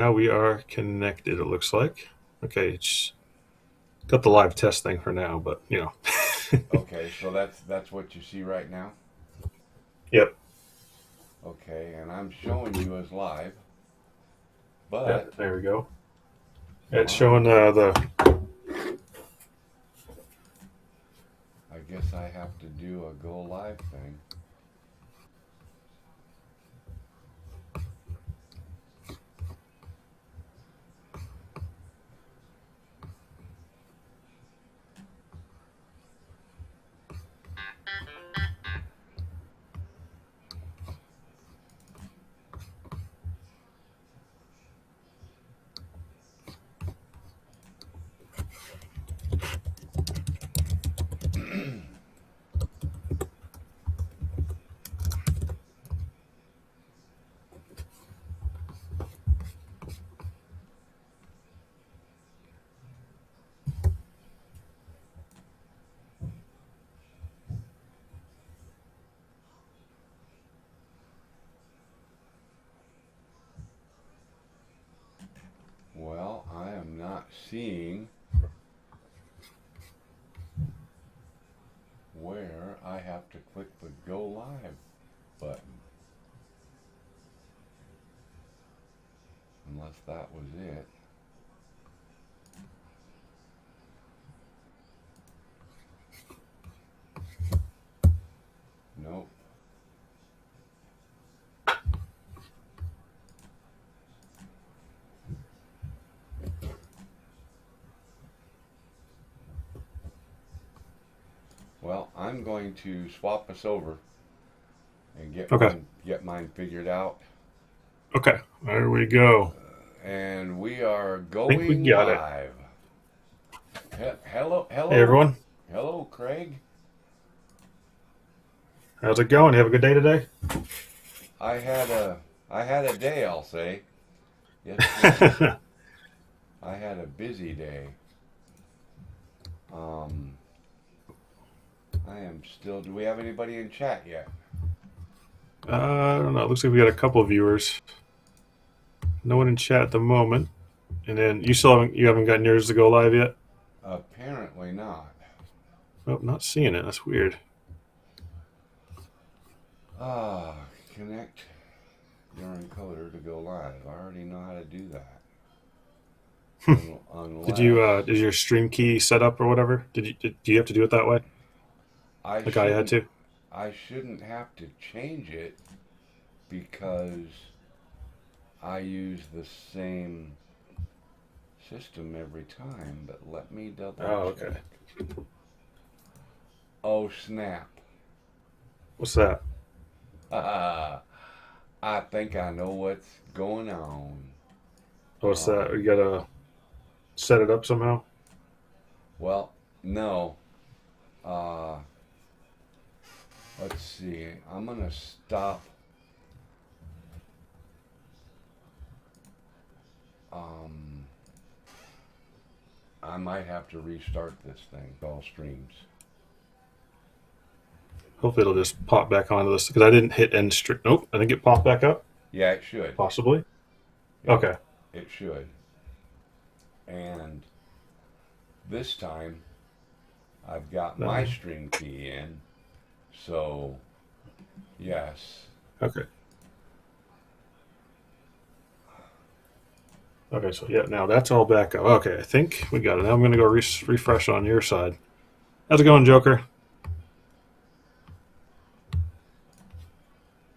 Now we are connected, it looks like. Okay, it's got the live test thing for now, but you know. Okay, so that's what you see right now. Yep. Okay, and I'm showing you as live, Yeah, but there we go. It's my showing the. I guess I have to do a go live thing. Well, I am not seeing where I have to click the go live button. Unless that was it. Nope. Well, I'm going to swap us over and Okay. get mine figured out. Okay. There we go. And we are I think we going got it. live. Hello, Hey hello, everyone, hello, Craig. how's it going? You have a good day today? I had a I had a day, I'll say. Yes, sir. I had a busy day. Um, I am still. Do we have anybody in chat yet? I don't know. It looks like we got a couple of viewers. No one in chat at the moment. And then you haven't gotten yours to go live yet? Apparently not. Oh, not seeing it. That's weird. Ah, connect your encoder to go live. I already know how to do that. Did you Unless is your stream key set up or whatever? Do you have to do it that way? I Like I had shouldn't to? I shouldn't have to change it because I use the same system every time, but let me double Oh, okay. check. Oh snap. What's that? I think I know what's going on. What's that? You gotta set it up somehow? Well, no. Uh, let's see. I'm gonna stop. Um, I might have to restart this thing. All streams. Hopefully it'll just pop back onto this because I didn't hit end stream. Nope, I think it popped back up. Yeah, it should. Possibly. It Okay. it should. And this time I've got my No. stream key in. So yes. Okay. Okay. So yeah, now that's all back up. Okay, I think we got it. Now I'm gonna go refresh on your side. How's it going, Joker?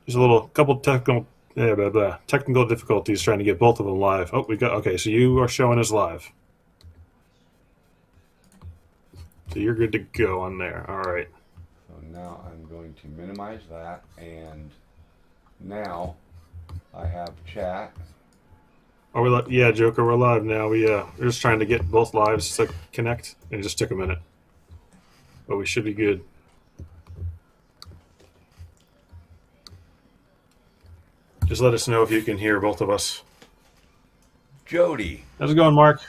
There's a little couple technical difficulties trying to get both of them live. Oh, we got okay. So you are showing us live. So you're good to go on there. All right. So now I'm going to minimize that, and now I have chat. Are we? Yeah, Joker, we're live now. We're just trying to get both lives to connect, and it just took a minute, but we should be good. Just let us know if you can hear both of us. Jody. How's it going, Mark?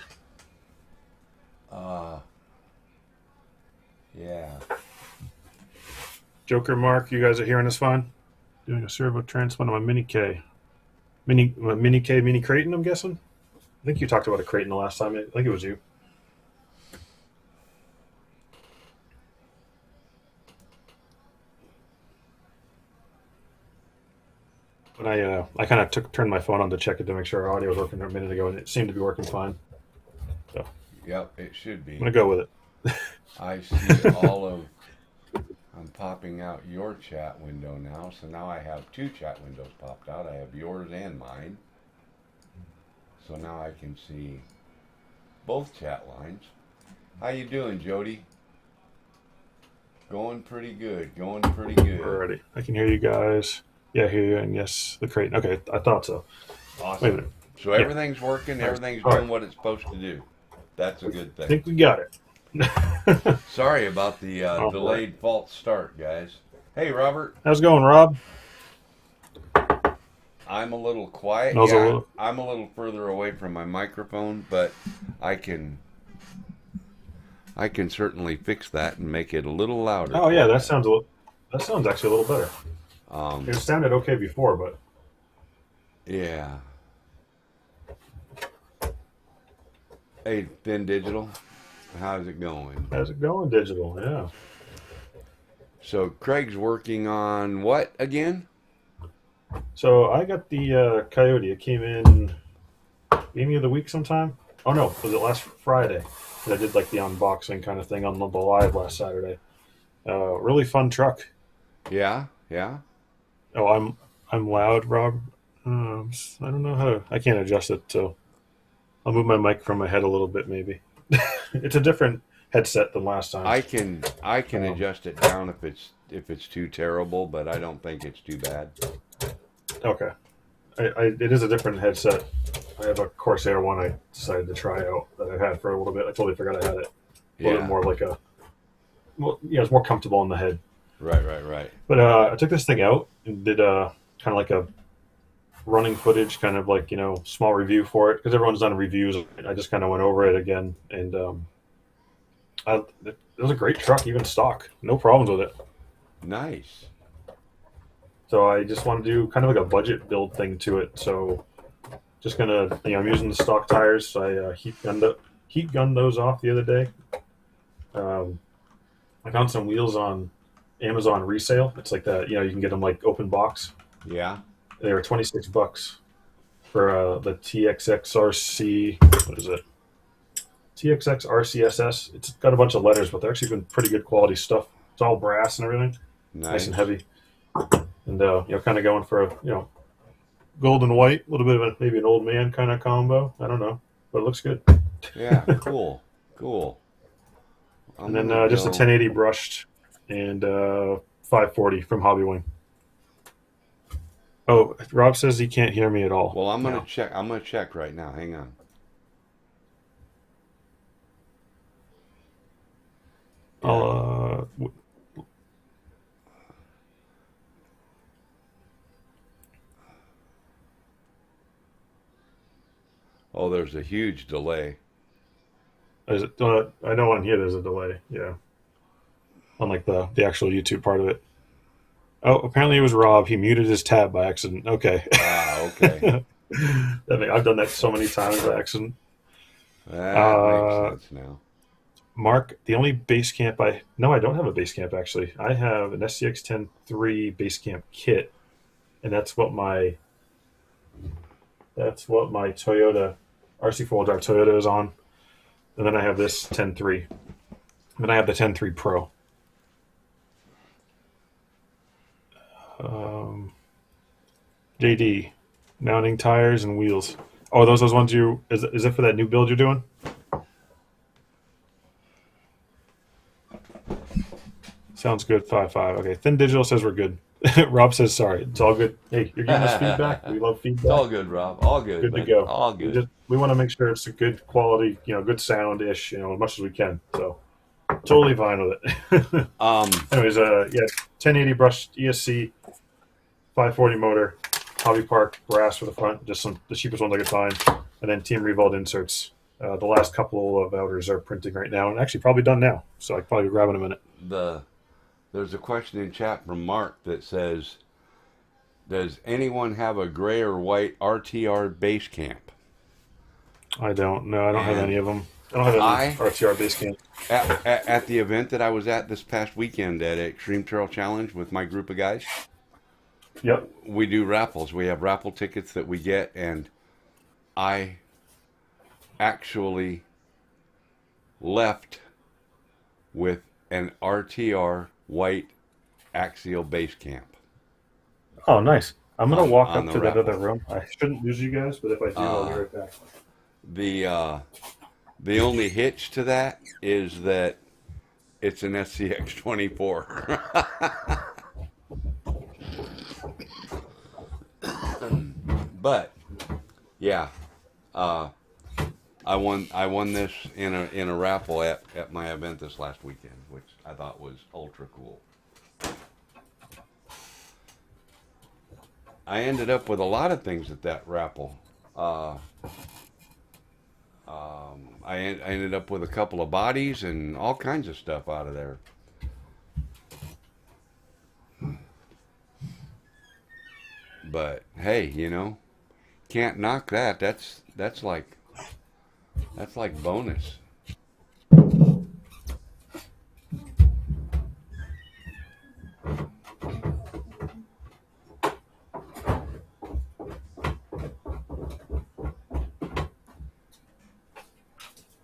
Uh, yeah. Joker, Mark, you guys are hearing us fine? Doing a servo transplant on my Mini K. Mini K, Mini Creighton, I'm guessing? I think you talked about a Creighton the last time. I think it was you. But I kind of turned my phone on to check it to make sure our audio was working a minute ago, and it seemed to be working fine. So Yep, it should I'm be. gonna go with it. I see all of. I'm popping out your chat window now, so now I have two chat windows popped out. I have yours and mine. So now I can see both chat lines. How you doing, Jody? Going pretty good. Going pretty good. Alrighty, I can hear you guys. Yeah, I hear you, and yes, the Creighton. Okay, I thought so. Wait a Awesome. minute. So Yeah, everything's working. nice. Everything's All right, doing what it's supposed to do. That's a good I thing. think we got it. Sorry about the All right, delayed false start, guys. Hey, Robert. how's it going, Rob? I'm a little quiet. That was a Yeah, little. I'm a little further away from my microphone, but I can I can certainly fix that and make it a little louder Oh yeah, for you. that sounds actually a little better. It Um, sounded okay before, but yeah. Hey, Thin Digital, how's it going? how's it going, digital? Yeah. So Craig's working on what again? So I got the Coyote. It came in beginning of the week sometime. Oh no, was it last Friday? I did like the unboxing kind of thing on the live last Saturday. Really fun truck. Yeah, yeah. Oh, I'm loud, Rob. I don't know how to. I can't adjust it, so I'll move my mic from my head a little bit, maybe. It's a different headset than last time. I can Um, adjust it down if it's too terrible, but I don't think it's too bad. okay, it is a different headset. I have a Corsair one I decided to try out that I've had for a little bit. I totally forgot I had it. A little bit Yeah. more like a, well, yeah, it's more comfortable in the head. Right, right, right. But I took this thing out and did kind of like a running footage, kind of like small review for it because everyone's done reviews. I just kind of went over it again, and it was a great truck, even stock, no problems with it. Nice. So I just want to do kind of like a budget build thing to it. So just gonna, I'm using the stock tires. I heat gunned those off the other day. Um, I found some wheels on Amazon resale. It's like that, you can get them like open box. Yeah. They were $26 for the TXXRC. What is it? TXXRCSS. It's got a bunch of letters, but they're actually been pretty good quality stuff. It's all brass and everything, nice and Nice. heavy, and kind of going for a gold and white, a little bit of maybe an old man kind of combo. I don't know, but it looks good. Yeah, cool. Cool. I'm And then gonna just a go. 1080 brushed and 540 from Hobbywing. Oh, Rob says he can't hear me at all Well, I'm gonna now. check. I'm gonna check right now. Hang on. I'll Yeah. Oh, there's a huge delay. is it, I know on here there's a delay. Yeah, on like the actual YouTube part of it. Oh, apparently it was Rob. He muted his tab by accident. Okay. Ah, okay. I've done that so many times by accident. That makes Uh, sense now. Mark, the only base camp no, I don't have a base camp actually. I have an SCX 10.3 base camp kit, and that's what my Toyota RC4 drive Toyota is on. And then I have this 10.3. And then I have the 10.3 Pro. Um, JD, mounting tires and wheels. Oh, are those ones is it for that new build you're doing? Sounds good. 5.5. Okay. Thin Digital says we're good. Rob says sorry. It's all good. Hey, you're giving us feedback. We love It's feedback. all good, Rob. All good, Good to man. go. All We good. just we want to make sure it's a good quality, good sound ish, as much as we can. So totally fine with it. Um, Anyways, yeah, 1080 brushed ESC, 540 motor, Hobby Park brass for the front, just the cheapest ones I could find, and then Team Revolt inserts. The last couple of outers are printing right now, and actually probably done now. So I can probably grab in a minute. the there's a question in chat from Mark that says, Does anyone have a gray or white RTR base camp? I don't. No, I don't have any And of them. I don't have any I, RTR base camp. at the event that I was at this past weekend at Extreme Trail Challenge with my group of guys, Yep. we do raffles. We have raffle tickets that we get, and I actually left with an RTR white axial base camp Oh, nice. I'm gonna walk on up the to that raffle. other room. I shouldn't lose you guys, but if I do, I'll be Uh, right back. the uh, the only hitch to that is that it's an SCX 24. But yeah, uh, I won this in a raffle at my event this last weekend, which I thought was ultra cool. I ended up with a lot of things at that raffle. Uh, I ended up with a couple of bodies and all kinds of stuff out of there. But hey, can't knock that. That's like bonus.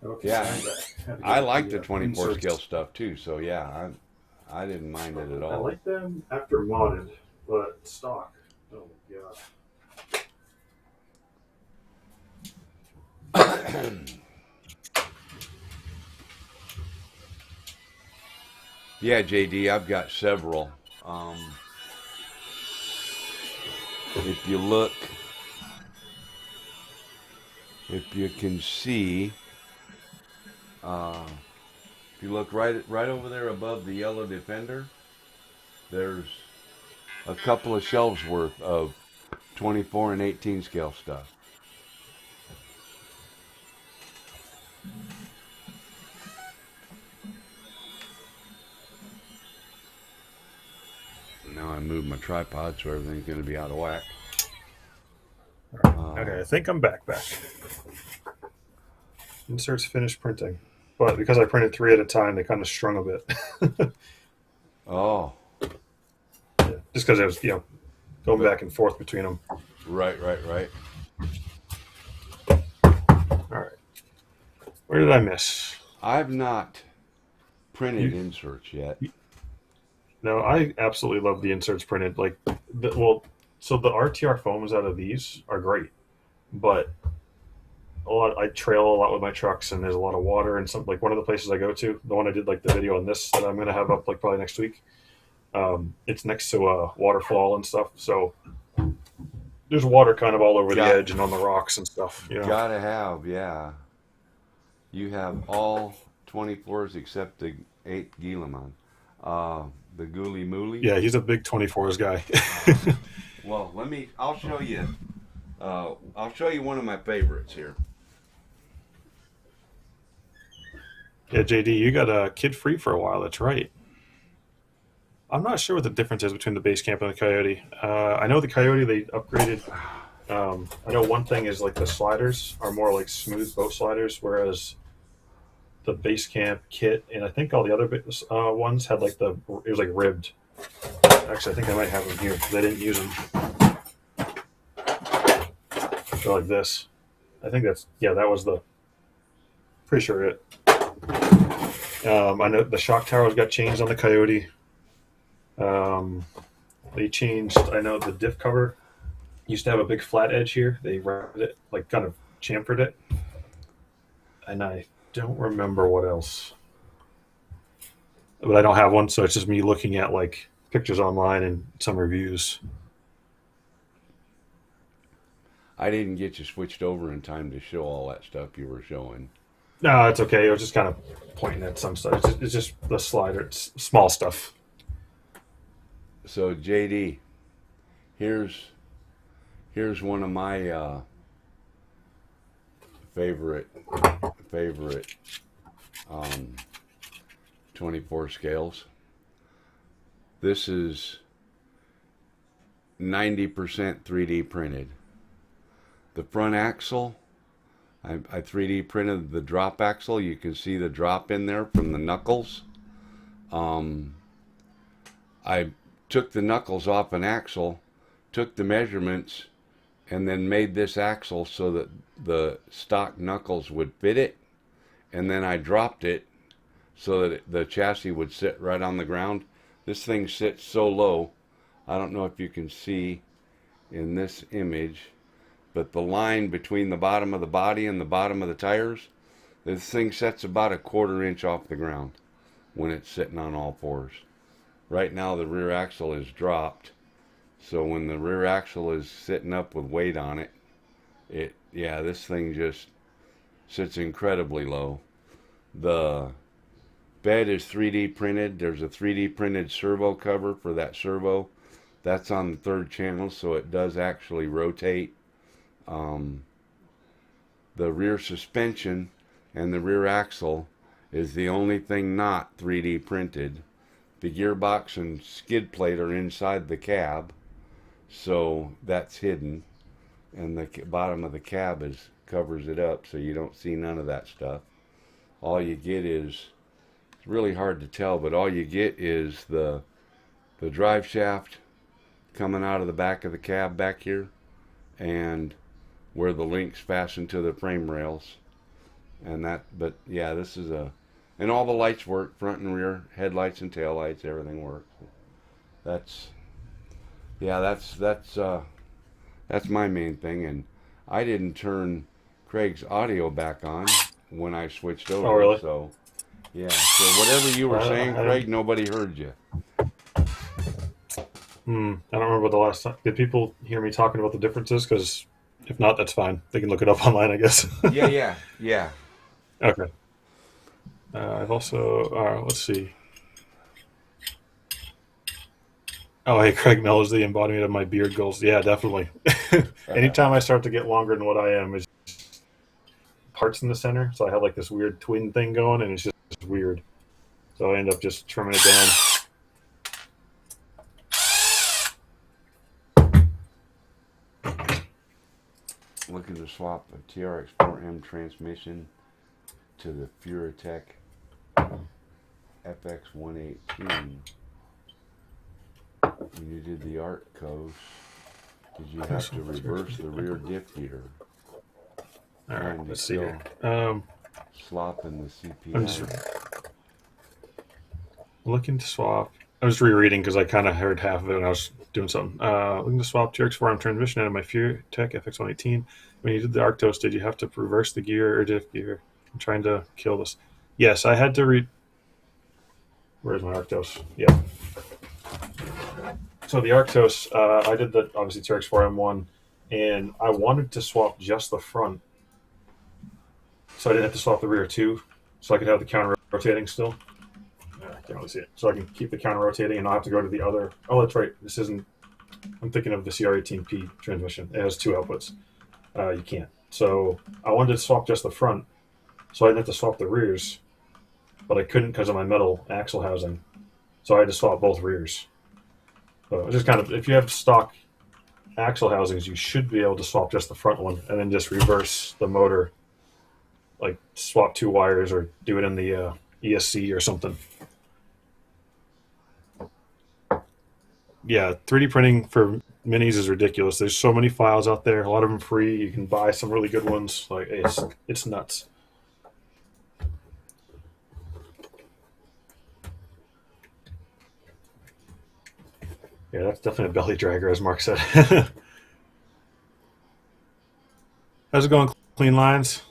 Okay. Yeah, Had to I get like the the 24 scale inserts. stuff too. So yeah, I didn't mind it at I all. like them after modded, but stock. Oh my god. Yeah, JD, I've got several. Um, if you look, if you can see, uh, if you look right over there above the yellow Defender, there's a couple of shelves worth of 24 and 18 scale stuff. Now I moved my tripod so everything's going to be out of whack. Okay, I think I'm back. Inserts finished printing, but because I printed three at a time, they kind of strung a bit. Oh, Yeah, just because I was going but back and forth between them. right. All right, where did I miss? I've not printed You inserts yet. No, I absolutely love the inserts printed. So the RTR foams out of these are great, but I trail a lot with my trucks, and there's a lot of water. And some like one of the places I go to, the one I did like the video on this that I'm gonna have up like probably next week. It's next to a waterfall and stuff, so there's water kind of all over the Got edge and on the rocks and stuff. gotta have, yeah. You have all 24s except the 8 Gilaman. The Gooly Mooly. Yeah, he's a big 24s guy. Well, I'll show you. I'll show you one of my favorites here. Yeah, JD, you got a kid free for a while. That's right. I'm not sure what the difference is between the base camp and the Coyote. I know the Coyote they upgraded. I know one thing is like the sliders are more like smooth boat sliders, whereas the base camp kit and I think all the other ones had like it was like ribbed. Actually, I think I might have them here because I didn't use them. They're like this. I think that was the pretty sure it. I know the shock towers got changed on the Coyote. They changed. I know the diff cover used to have a big flat edge here. They rounded it, like kind of chamfered it, and I don't remember what else. But I don't have one, so it's just me looking at like pictures online and some reviews. I didn't get you switched over in time to show all that stuff you were showing. No, it's okay. I was just kind of pointing at some stuff. It's just the slider. It's small stuff. So JD, here's one of my favorite um, 24 scales. This is 90% 3D printed. The front axle, I 3D printed the drop axle. You can see the drop in there from the knuckles. I took the knuckles off an axle, took the measurements, and then made this axle so that the stock knuckles would fit it. And then I dropped it so that the chassis would sit right on the ground. This thing sits so low. I don't know if you can see in this image, but the line between the bottom of the body and the bottom of the tires, this thing sits about a 1/4 inch off the ground when it's sitting on all fours. Right now the rear axle is dropped, so when the rear axle is sitting up with weight on it, this thing just sits incredibly low. The bed is 3D printed. There's a 3D printed servo cover for that servo. That's on the 3rd channel, so it does actually rotate. The rear suspension and the rear axle is the only thing not 3D printed. The gearbox and skid plate are inside the cab, so that's hidden, and the bottom of the cab covers it up, so you don't see none of that stuff. All you get is, it's really hard to tell, but all you get is the drive shaft coming out of the back of the cab back here, and where the links fasten to the frame rails, and that. But yeah, this is and all the lights work, front and rear, headlights and tail lights, everything works. That's my main thing. And I didn't turn Craig's audio back on when I switched over. Oh, really? So yeah, so whatever you were saying, Craig, nobody heard you. I don't remember the last time. Did people hear me talking about the differences? Because if not, that's fine. They can look it up online, I guess. Yeah. Okay. I've also, let's see. Oh, hey, Craig Mel is the embodiment of my beard goals. Yeah, definitely. Anytime I start to get longer than what I am, is parts in the center. So I have like this weird twin thing going, and it's just weird. So I end up just trimming it down. Looking to swap a TRX 4M transmission to the Furatech FX118. When you did the Art Coast, did you have to reverse the rear diff gear? All right, let's see here. Slopping the CPI. I'm just looking to swap. I was rereading because I kind of heard half of it when I was doing something. Looking to swap TRX 4M transmission out of my Furatech FX118. When you did the Arctos, did you have to reverse the gear or diff gear? I'm trying to kill this. Yes, I had to read. Where's my Arctos? Yeah. So the Arctos, I did the obviously TRX 4M1, and I wanted to swap just the front, so I didn't have to swap the rear too, so I could have the counter rotating still. I can't really see it. So I can keep the counter rotating and not have to go to the other. Oh, that's right. This isn't. I'm thinking of the CR18P transmission. It has 2 outputs. You can't. So I wanted to swap just the front, so I didn't have to swap the rears, but I couldn't because of my metal axle housing. So I had to swap both rears. So just kind of, if you have stock axle housings, you should be able to swap just the front one and then just reverse the motor, like swap 2 wires or do it in the ESC or something. Yeah, 3D printing for minis is ridiculous. There's so many files out there, a lot of them free. You can buy some really good ones. Like it's nuts. Yeah, that's definitely a belly dragger, as Mark said. How's it going, Clean Lines?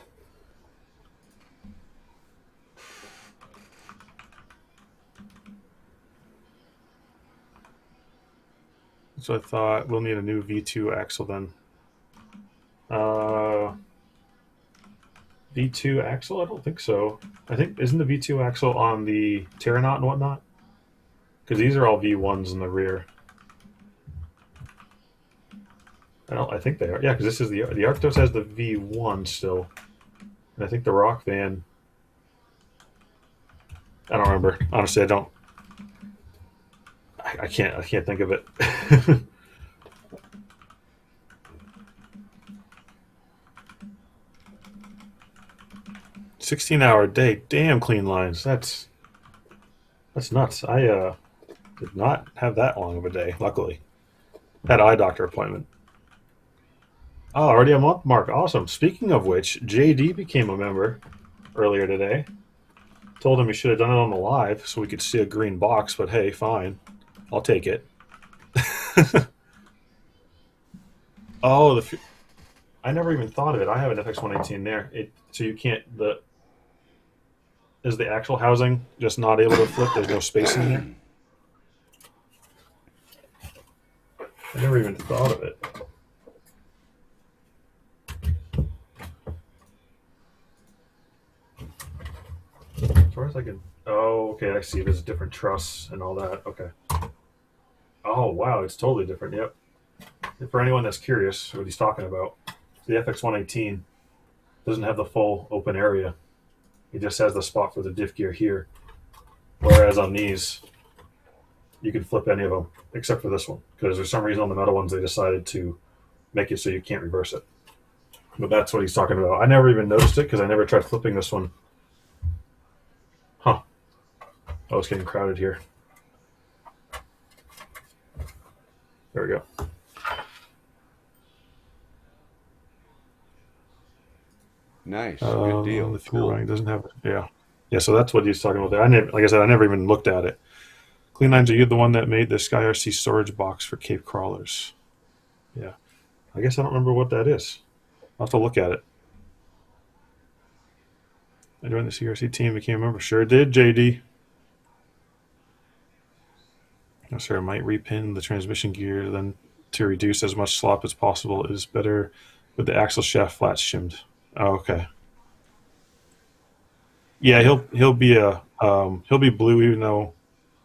So I thought we'll need a new V2 axle then. V2 axle? I don't think so. I think, isn't the V2 axle on the Terranaut and whatnot? Because these are all V1s in the rear. I think they are. Yeah, because this is the Arctos has the V1 still, and I think the Rock Van. I don't remember. Honestly, I don't. I can't think of it. 16-hour day. Damn, clean lines. That's nuts. I did not have that long of a day. Luckily, had an eye doctor appointment. Oh, already a month mark. Awesome. Speaking of which, JD became a member earlier today. Told him he should have done it on the live so we could see a green box, but hey, fine. I'll take it. Oh, I never even thought of it. I have an FX118 there. So you can't is the actual housing just not able to flip? There's no space in there. I never even thought of it. As far as I can. Oh, okay. I see. There's different trusses and all that. Okay. Oh, wow. It's totally different. Yep. For anyone that's curious what he's talking about, the FX118 doesn't have the full open area. It just has the spot for the diff gear here. Whereas on these, you can flip any of them except for this one, because for some reason on the metal ones they decided to make it so you can't reverse it. But that's what he's talking about. I never even noticed it because I never tried flipping this one. Huh. Oh, it's getting crowded here. There we go. Nice. Good deal. The fuel line doesn't have it. Yeah. So that's what he's talking about there. Like I said, I never even looked at it. Clean Lines, are you the one that made the CKRC storage box for Cape Crawlers? Yeah. I guess I don't remember what that is. I'll have to look at it. I joined the CKRC team, became a member. Sure did, JD. No, sir, I might repin the transmission gear then to reduce as much slop as possible. It is better with the axle shaft flat shimmed. Oh, okay. Yeah, he'll be blue even though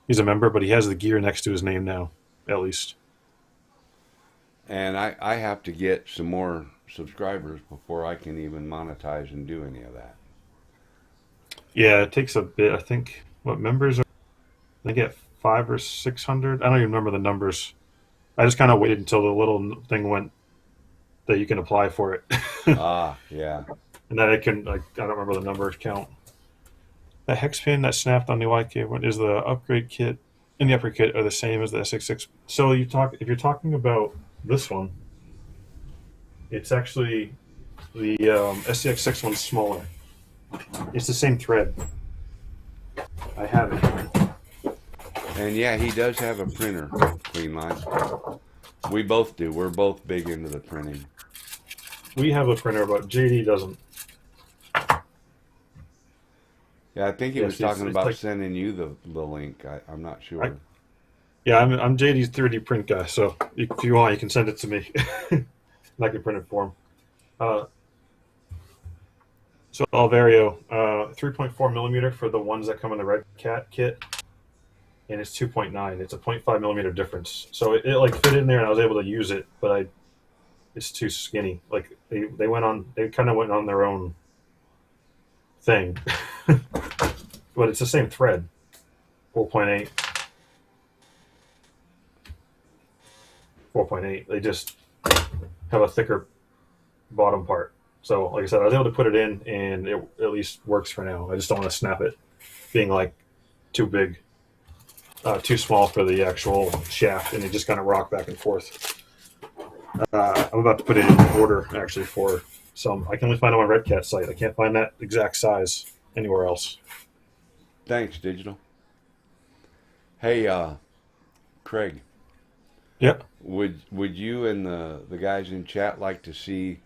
he's a member, but he has the gear next to his name now, at least. And I have to get some more subscribers before I can even monetize and do any of that. Yeah, it takes a bit. I think what members are they get 500 or 600. I don't even remember the numbers. I just kind of waited until the little thing went that you can apply for it. Yeah. And then I don't remember the numbers count. The hex pin that snapped on the YK one is the upgrade kit and the upgrade kit are the same as the SX6. So if you're talking about this one, it's actually the SCX6 one's smaller. It's the same thread. I have it. And yeah, he does have a printer, Clean Line. We both do. We're both big into the printing. We have a printer, but JD doesn't. Yeah, I think he was talking about sending you the link. I'm not sure. I'm JD's 3D print guy, so if you want, you can send it to me. And I can print it for him. So Alvario, 3.4 millimeter for the ones that come in the Red Cat kit, and it's 2.9. It's a 0.5 millimeter difference. So it like fit in there, and I was able to use it, but it's too skinny. Like they kind of went on their own thing. But it's the same thread, 4.8. 4.8. They just have a thicker bottom part. So, like I said, I was able to put it in, and it at least works for now. I just don't want to snap it, being like too big, too small for the actual shaft, and it just kind of rock back and forth. I'm about to put it in order actually for some. I can only find it on Red Cat site. I can't find that exact size anywhere else. Thanks, Digital. Hey, Craig. Yep. Would you and the guys in chat like to see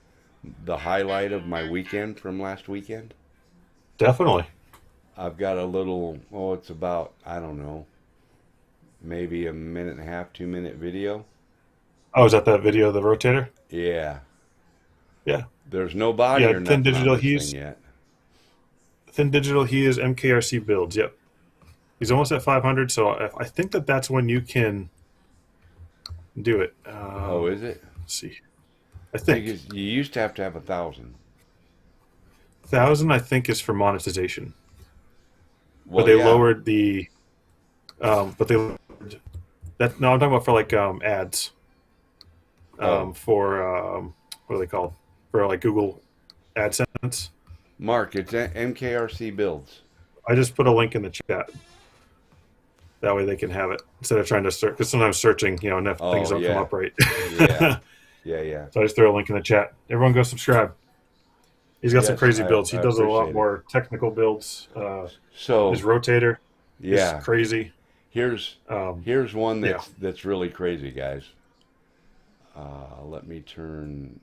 the highlight of my weekend from last weekend? Definitely. I've got a little, it's about, I don't know, maybe a minute and a half, 2-minute video. Oh, is that video of the rotator? Yeah. Yeah. There's no body or nothing Digital, on this thing yet. Thin Digital, he is MKRC builds, yep. He's almost at 500, so I think that's when you can do it. Is it? Let's see. I think. Because you used to have 1,000. 1,000, I think, is for monetization. Well, but they lowered the... I'm talking about for, like, ads. For, what are they called? For, like, Google AdSense. Mark, it's MKRC builds. I just put a link in the chat. That way they can have it instead of trying to search. Because sometimes searching, enough things Oh don't come yeah, up right. yeah, yeah, yeah. So I just throw a link in the chat. Everyone go subscribe. He's got some Yes, crazy I builds. He does a lot appreciate it. more technical builds. His So rotator is yeah, crazy. here's Um, here's one yeah. that's really crazy, guys. Let me turn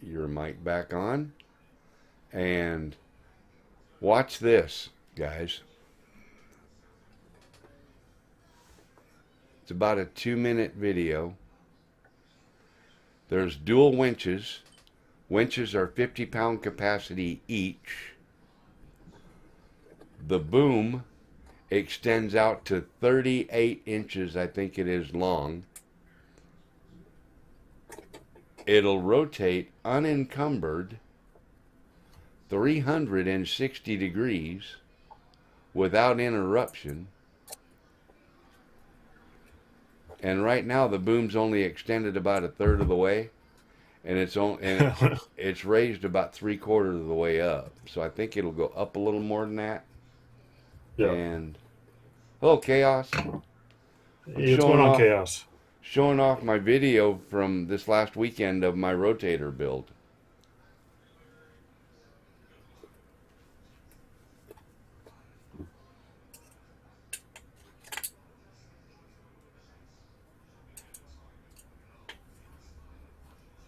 your mic back on and watch this, guys. It's about a 2-minute video. There's dual winches. Winches are 50-pound capacity each. The boom extends out to 38 inches, I think it is, long. It'll rotate unencumbered 360 degrees without interruption. And right now the boom's only extended about a third of the way, and it's raised about 3/4 of the way up. So I think it'll go up a little more than that. Yeah. And hello, Chaos. I'm What's going on, Chaos? showing off my video from this last weekend of my rotator build.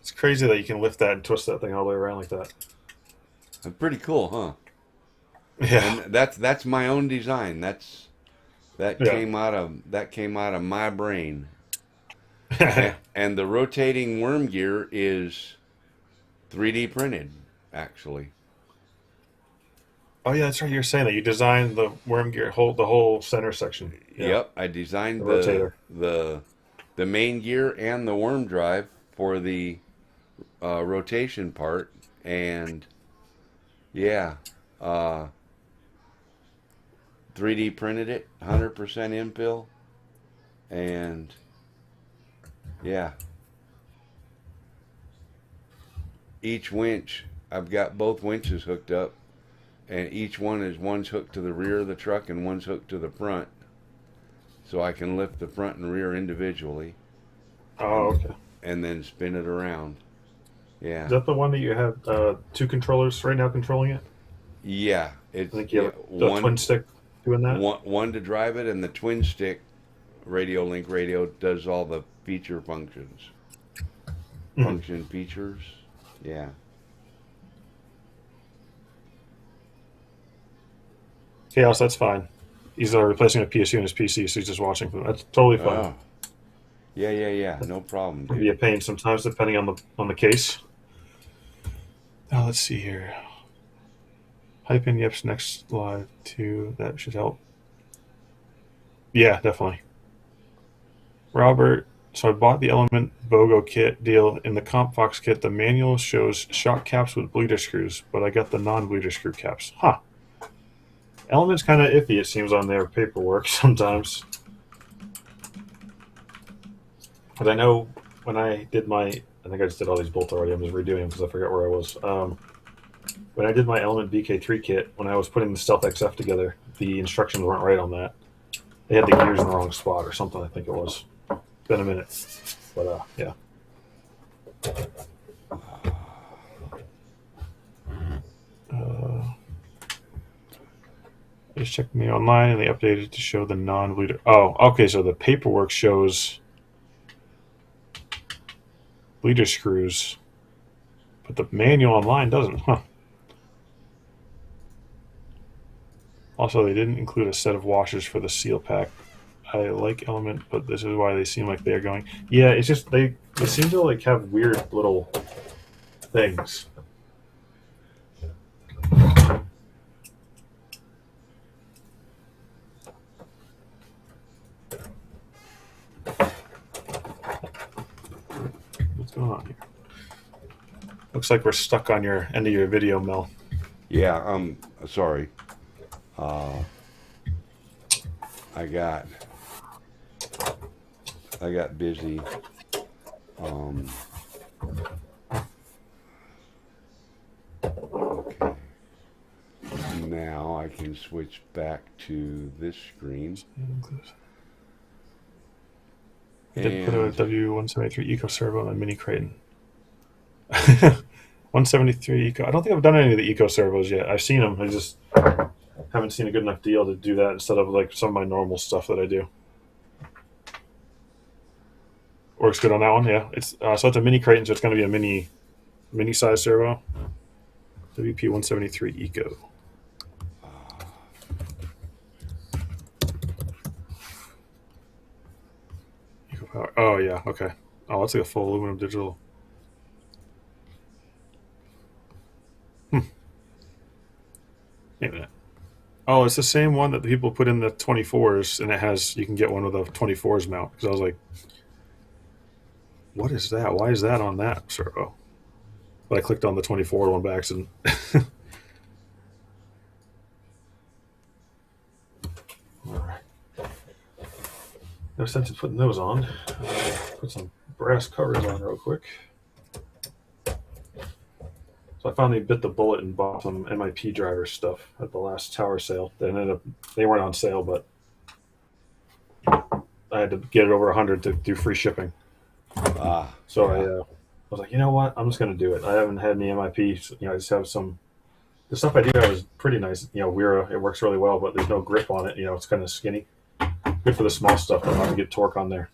It's crazy that you can lift that and twist that thing all the way around like that. Pretty cool, huh? Yeah. And that's my own design. That Yeah. came out of my brain. And the rotating worm gear is 3D printed, actually. Oh yeah, that's right. You're saying that you designed the worm gear, the whole center section. Yeah. Yep, I designed The rotator. the main gear and the worm drive for the rotation part, and yeah, 3D printed it, 100% infill, and yeah, each winch, I've got both winches hooked up, and one's hooked to the rear of the truck and one's hooked to the front, so I can lift the front and rear individually. Oh, okay. And then spin it around. Is Yeah. that the one that you have two controllers right now controlling it? Yeah. I think you have the twin stick doing that. One to drive it, and the twin stick radio link radio does all the feature functions. Mhm. Function features. Yeah. Chaos, that's fine. He's replacing a PSU in his PC, so he's just watching from. That's totally fine. Oh. Yeah. No problem, It can be a dude. pain sometimes depending on the case. Now let's see here. Hype in Yep's next live too. That should help. Yeah, definitely. Robert, so I bought the Element BOGO kit deal. In the Comp Fox kit, the manual shows shock caps with bleeder screws, but I got the non-bleeder screw caps. Huh. Element's kind of iffy, it seems, on their paperwork sometimes. But I know when I did I think I just did all these bolts already. I'm just redoing them because I forgot where I was. When I did my Element BK3 kit, when I was putting the Stealth XF together, the instructions weren't right on that. They had the gears in the wrong spot or something, I think it was. It's been a minute. But, yeah. Just checked me online and they updated to show the non-bleeder. Oh, okay, so the paperwork shows bleeder screws, but the manual online doesn't, huh? Also, they didn't include a set of washers for the seal pack. I like Element, but this is why they seem like they're going. Yeah, it's just they seem to like have weird little things. What's going on here? Looks like we're stuck on your end of your video, Mel. Yeah, sorry. I got busy. Okay. I can switch back to this screen. I did put a W173 Eco Servo on a Mini Creighton. 173 Eco. I don't think I've done any of the Eco Servos yet. I've seen them. I just haven't seen a good enough deal to do that instead of like some of my normal stuff that I do. Works good on that one, yeah. It's so it's a Mini Creighton, so it's going to be a mini size servo. WP173 Eco. Eco Power. Oh yeah, okay. Oh, that's like a full aluminum digital. Wait a minute. Oh, it's the same one that the people put in the 24s, and it has, you can get one with a 24s mount. Because I was like, what is that? Why is that on that servo? But I clicked on the 24 one by accident. All right. No sense in putting those on. Put some brass covers on real quick. So I finally bit the bullet and bought some MIP driver stuff at the last tower sale. They weren't on sale, but I had to get it over 100 to do free shipping. So I was like, you know what? I'm just going to do it. I haven't had any MIP. I just have some. The stuff I do have is pretty nice. Wera, it works really well, but there's no grip on it. It's kind of skinny. Good for the small stuff, but not to get torque on there.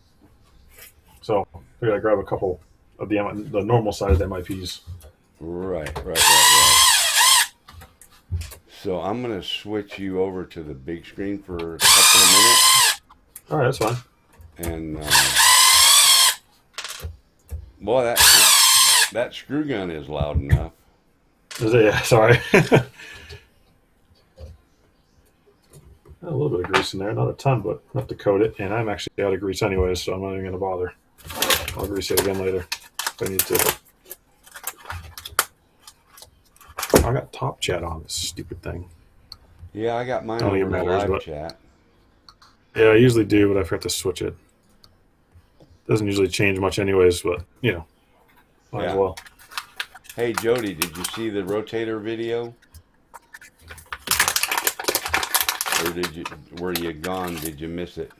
So I figured I'd grab a couple of the normal sized MIPs. Right. So I'm going to switch you over to the big screen for a couple of minutes. All right, that's fine. And boy, that screw gun is loud enough. Is it? Yeah, sorry. A little bit of grease in there, not a ton, but enough to coat it. And I'm actually out of grease anyways, so I'm not even going to bother. I'll grease it again later if I need to. I got Top Chat on this stupid thing. Yeah, I got mine on the live chat. Yeah, I usually do, but I forgot to switch it. Doesn't usually change much anyways, but, might as well. Hey, Jody, did you see the rotator video? Or were you gone? Did you miss it?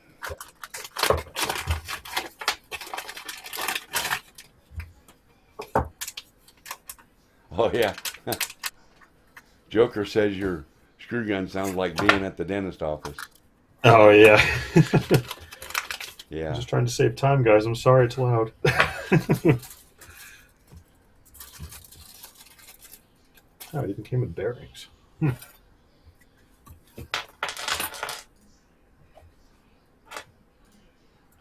Oh, yeah. Joker says your screw gun sounds like being at the dentist office. Oh, yeah. Yeah. I'm just trying to save time, guys. I'm sorry it's loud. Oh, it even came with bearings. I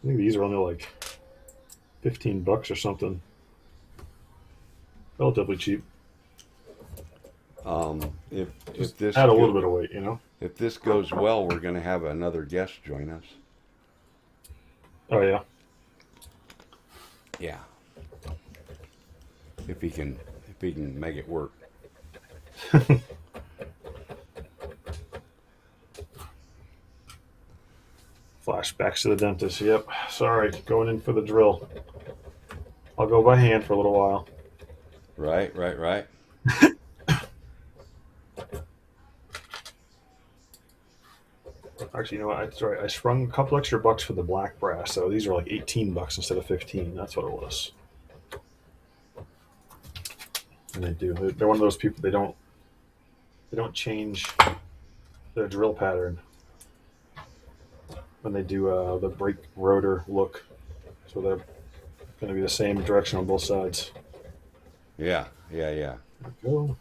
think these are only like $15 or something. Relatively cheap. If this add a little bit of weight, If this goes well, we're going to have another guest join us. Oh yeah. Yeah. If he can make it work. Flashbacks to the dentist. Yep. Sorry, going in for the drill. I'll go by hand for a little while. Right. Actually, you know what? I sprung a couple extra bucks for the black brass, so these are like $18 instead of 15. That's what it was. And they're one of those people. They don't change their drill pattern when they do the brake rotor look, so they're going to be the same direction on both sides. Yeah. There we go.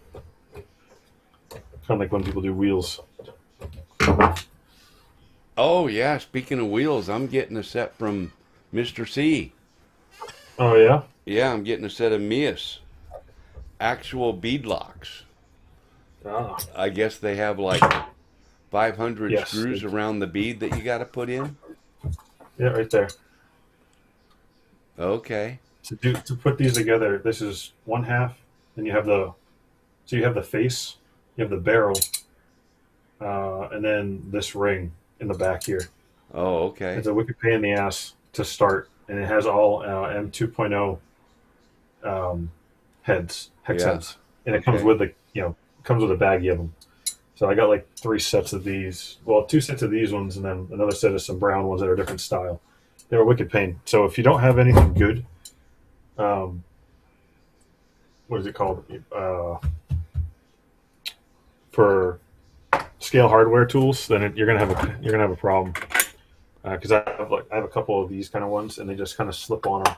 Kind of like when people do wheels. Oh, yeah. Speaking of wheels, I'm getting a set from Mr. C. Oh, yeah? Yeah, I'm getting a set of Mias. Actual bead locks. Ah. I guess they have like 500 screws around the bead that you got to put in? Yeah, right there. Okay. To put these together, this is one half, and you have the face, you have the barrel, and then this ring in the back here. Oh, okay. It's a wicked pain in the ass to start, and it has all M2.0 hex heads, and it comes with comes with a baggie of them. So I got like 3 sets of these. Well, 2 sets of these ones, and then another set of some brown ones that are different style. They were wicked pain. So if you don't have anything good, um, what is it called? For scale hardware tools, then you're gonna have a problem. Because I have a couple of these kind of ones, and they just kind of slip on them.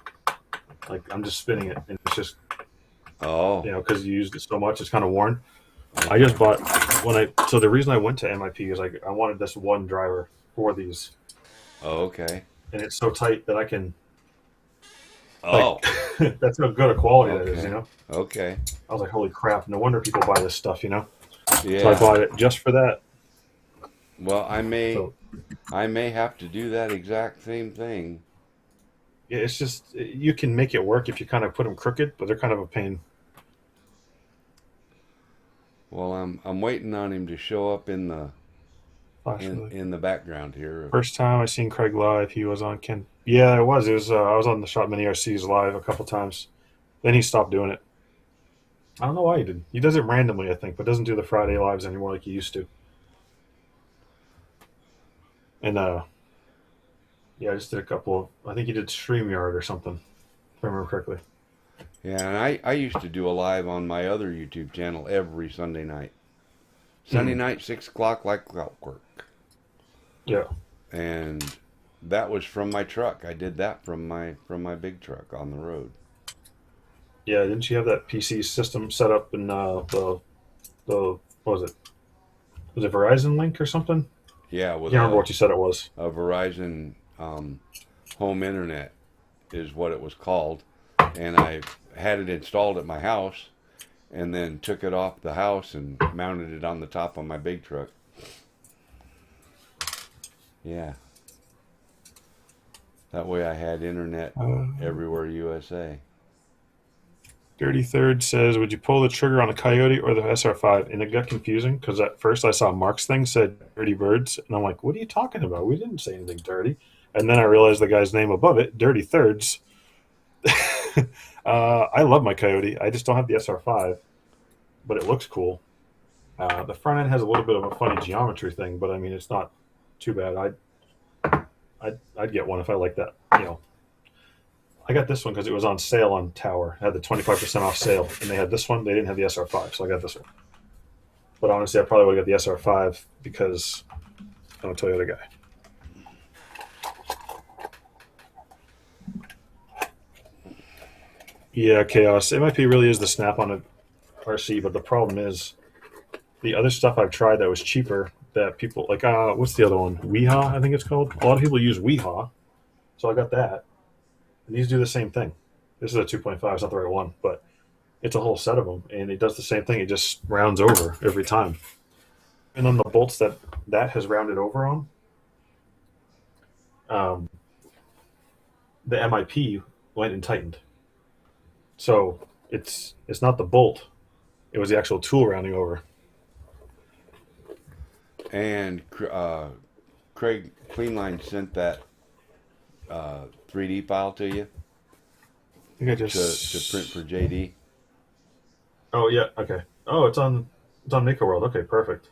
Like I'm just spinning it, and it's just Oh, because you used it so much, it's kind of worn. I just bought when I so the reason I went to MIP is like I wanted this one driver for these, oh, okay. and it's so tight that I can like Oh, that's how good a quality that is. okay. Okay. I was like, holy crap! No wonder people buy this stuff. So I Yeah. bought it just for that. Well, So I may have to do that exact same thing. yeah, it's just you can make it work if you kind of put them crooked, but they're kind of a pain. Well, I'm waiting on him to show up Flash really. in the background here. First time I seen Craig live, he was on Ken. Yeah, it was. It was. I was on the Shop Mini RCs live a couple times. Then he stopped doing it. I don't know why he did. He does it randomly, I think, but doesn't do the Friday lives anymore like he used to. And yeah, I just did a couple. I think he did StreamYard or something, if I remember correctly. Yeah, and I used to do a live on my other YouTube channel every Sunday night. Sunday Mm, night, 6 o'clock, like clockwork. yeah, And that was from my truck. I did that from my big truck on the road. yeah. Didn't you have that PC system set up in the what was it? Was it Verizon Link or something? Yeah, I with can't remember what you said it was. a Verizon home internet is what it was called, and I had it installed at my house, and then took it off the house and mounted it on the top of my big truck. Yeah, that way I had internet Uh, everywhere USA. Dirty Third says, "Would you pull the trigger on the Coyote or the SR5?" And it got confusing because at first I saw Mark's thing said "Dirty Birds," and I'm like, "What are you talking about? We didn't say anything dirty." And then I realized the guy's name above it, Dirty Thirds. I love my Coyote. I just don't have the SR5, but it looks cool. The front end has a little bit of a funny geometry thing, but I mean, it's not too bad. I'd get one if I like that. I got this one because it was on sale on Tower. It had the 25% off sale, and they had this one. They didn't have the SR5, so I got this one. But honestly, I probably would have got the SR5 because I'm a Toyota guy. Yeah, Chaos. MIP really is the snap on a RC, but the problem is the other stuff I've tried that was cheaper that people like. What's the other one? Weehaw, I think it's called. A lot of people use Weehaw, so I got that. And these do the same thing. This is a 2.5. It's not the right one, but it's a whole set of them, and it does the same thing. It just rounds over every time. And on the bolts that has rounded over on, um, the MIP went and tightened. So it's not the bolt; it was the actual tool rounding over. And Craig Cleanline sent that 3D file to you I think I to print for just. JD. Oh yeah, okay. Oh, it's on Maker World. Okay, perfect.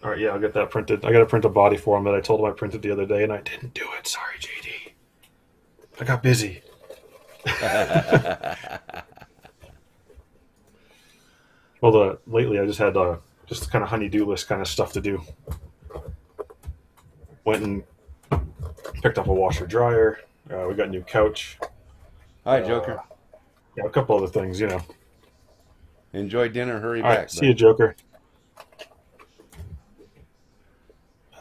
All right, yeah, I'll get that printed. I got to print a body for him that I told him I printed the other day, and I didn't do it. Sorry, JD. I got busy. Well, lately I just had just kind of honey-do list kind of stuff to do. Went and picked up a washer dryer. We got a new couch. Hi, Uh, Joker. yeah, a couple other things. Enjoy dinner. Hurry All right, back, see you, buddy. Joker.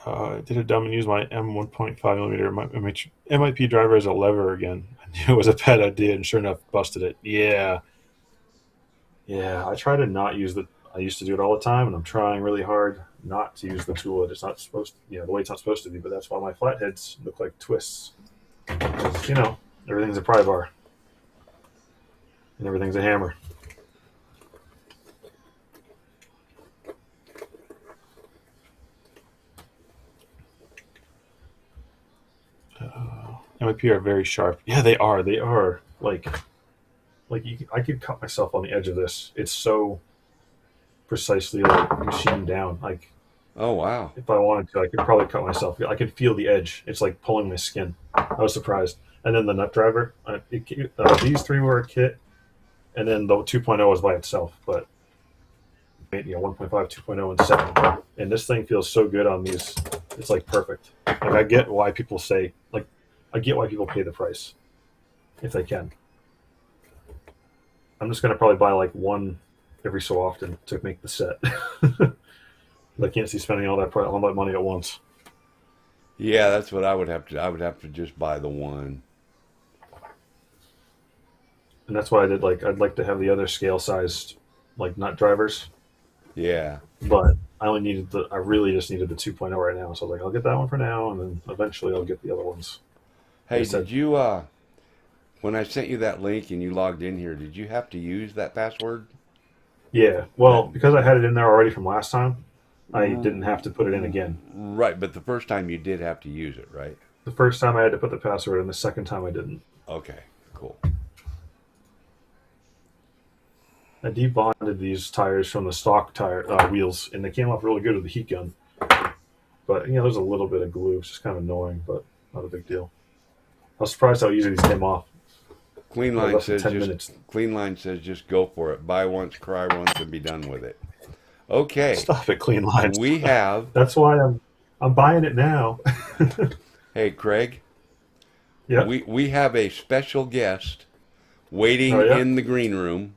I did a dumb and used my M1.5 millimeter MIP driver as a lever again. I knew it was a bad idea, and sure enough, busted it. Yeah, yeah. I try to not use the. I used to do it all the time, and I'm trying really hard not to use the tool. It's not supposed, the way it's not supposed to be. But that's why my flatheads look like twists. 'Cause, everything's a pry bar and everything's a hammer. MIP are very sharp. Yeah, they are. They are like like I could cut myself on the edge of this. It's so precisely like machined down. Like Oh wow. if I wanted to, I could probably cut myself. I could feel the edge. It's like pulling my skin. I was surprised. And then the nut driver, these three were a kit, and then the 2.0 was by itself. But 1.5, 2.0, and 7. And this thing feels so good on these. It's like perfect. Like I get why people say, like, I get why people pay the price if they can. I'm just gonna probably buy like one every so often to make the set. I can't see spending all that money at once. Yeah, that's what I would have to. I would have to just buy the one. And that's why I did like I'd like to have the other scale sized like nut drivers, Yeah. but I really just needed the 2.0 right now. So I was like, I'll get that one for now, and then eventually I'll get the other ones. Like I Hey, said, did you when I sent you that link and you logged in here, did you have to use that password? yeah. Well, because I had it in there already from last time, I didn't have to put it in again. Right, but the first time you did have to use it, right? The first time I had to put the password, and the second time I didn't. Okay, cool. I debonded these tires from the stock tire wheels, and they came off really good with the heat gun. But there's a little bit of glue. It's just kind of annoying, but not a big deal. I was surprised how easy these came off. Clean Like line less than says 10 just minutes. clean line says just go for it. Buy once, cry once, and be done with it. Okay, Stop it, clean lines. we have. That's why I'm buying it now. Hey, Craig, Yeah. we have a special guest Oh waiting yeah. in the green room.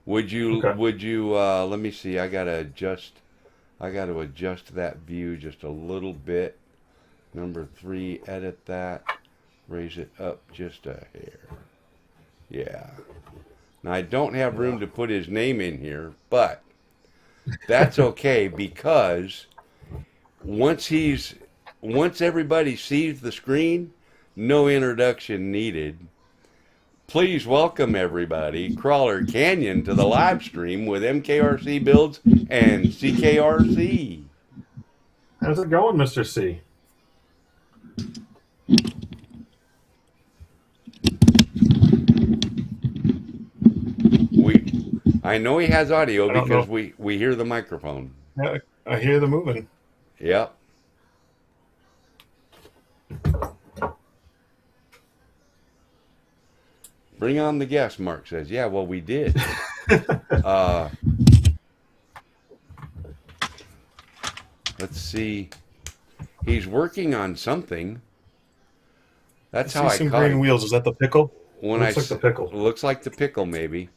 Okay. Would you let me see. I got to adjust that view just a little bit. Number 3, edit that. Raise it up just a hair. Yeah. Now I don't have room to put his name in here, but that's okay because once everybody sees the screen, no introduction needed. Please welcome everybody, Crawler Canyon, to the live stream with MKRC Builds and CKRC. How's it going, Mr. C? I know he has audio I don't because know. we hear the microphone. Yeah, I hear the moving. Yep. Bring on the guest, Mark says. Yeah, well, we did. uh, let's see. He's working on something. That's how I see some caught green him. wheels. Is that the pickle? When Looks like the pickle. looks like the pickle, maybe.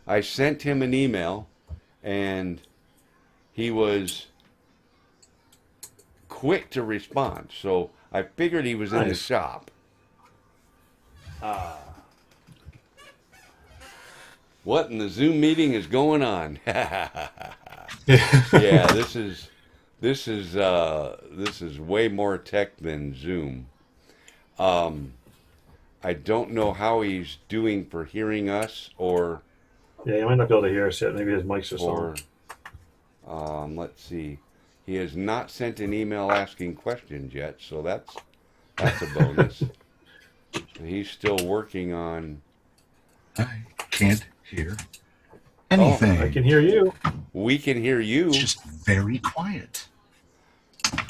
I sent him an email, and he was quick to respond. So I figured he was in the Nice. shop. What in the Zoom meeting is going on? Yeah, this is way more tech than Zoom. I don't know how he's doing for hearing us or Yeah, you might not be able to hear us yet. Maybe his mic's just for on. let's see. He has not sent an email asking questions yet, so that's a bonus. So he's still working on. I can't hear Oh, anything. I can hear you. we can hear you. It's just very quiet.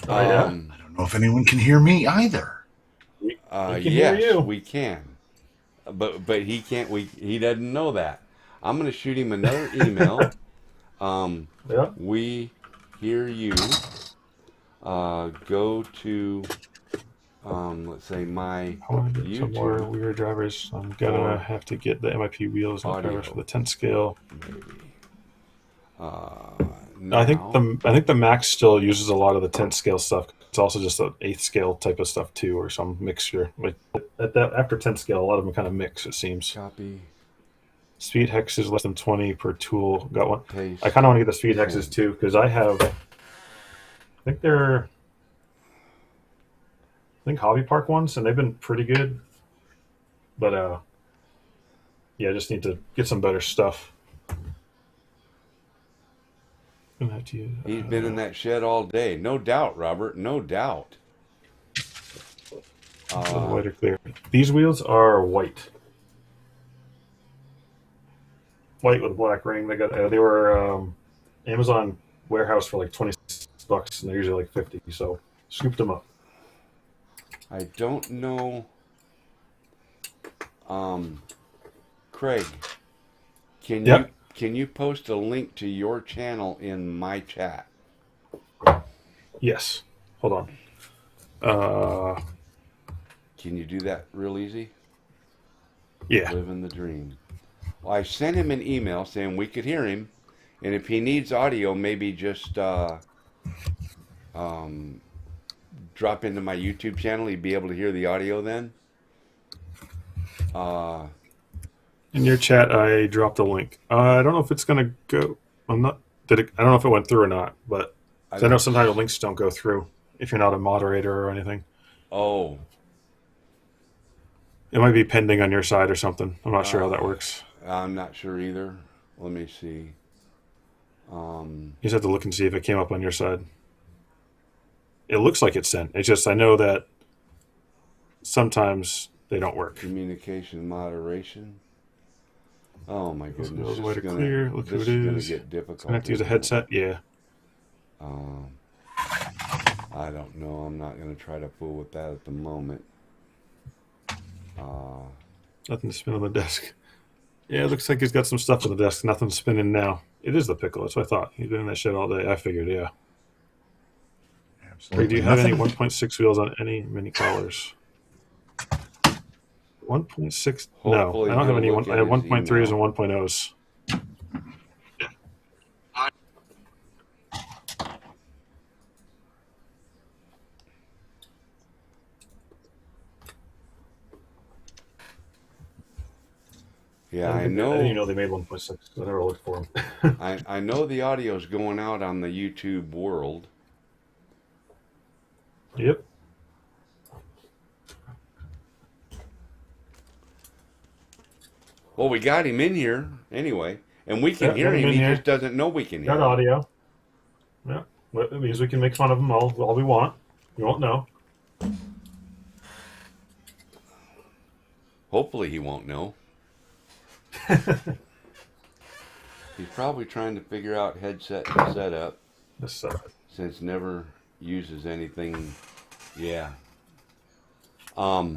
Oh yeah. I don't know if anyone can hear me either. We can Yes, hear you. we can, but he can't. He doesn't know that. I'm gonna shoot him another email. Yeah. We hear you. Go to let's say my I want to get some more YouTube weird drivers. I'm gonna or have to get the MIP wheels and drivers for audio the 10 scale. maybe. I think Now, the Max still uses a lot of the 10 scale stuff. It's also just an 8th scale type of stuff too, or some mixture. Like after 10 scale, a lot of them kind of mix. It seems. copy, Speed hex is less than 20 per tool. Got one. paste, I kind of want to get the speed hexes send. too because I think Hobby Park ones, and they've been pretty good. But yeah, I just need to get some better stuff. Gonna have to use, He's been in that shed all day. No doubt, Robert. No doubt. white or clear. These wheels are white. white with a black ring. They were Amazon warehouse for like $26, and they're usually like 50. So scooped them up. I don't know. Craig, Yep. can you post a link to your channel in my chat? Yes. Hold on. Can you do that real easy? Yeah. Living the dream. Well, I sent him an email saying we could hear him, and if he needs audio, maybe just drop into my YouTube channel. He'd be able to hear the audio then. In your chat, I dropped a link. I don't know if it's gonna go. I'm not. I don't know if it went through or not, but I know sometimes the links don't go through if you're not a moderator or anything. Oh. It might be pending on your side or something. I'm not sure how that works. I'm not sure either. Let me see. You just have to look and see if it came up on your side. It looks like it's sent. It's just I know that sometimes they don't work. Communication moderation. Oh my goodness! This is way to clear. Look who it is. Get difficult. Gonna have to use a headset. Yeah. I don't know. I'm not gonna try to fool with that at the moment. Nothing to spin on the desk. Yeah, it looks like he's got some stuff on the desk. Nothing spinning now. It is the pickle. That's what I thought. He's doing that shit all day. I figured, yeah. Absolutely. Do you have any 1.6 wheels on any mini collars? 1.6? No, Hopefully I don't have any. he'll look I at have his 1.3s email. and 1.0s. Yeah, I I didn't even know. know they made 1.6. I never looked for them. I know the audio's going out on the YouTube world. Yep. Well, we got him in here anyway, and we can Yeah, hear got him him. in He here. just doesn't know we can hear Got him. audio. Yeah. Well, it means we can make fun of them all we want. You won't know. Hopefully, he won't know. He's probably trying to figure out headset setup This, since never uses anything. Yeah. yeah,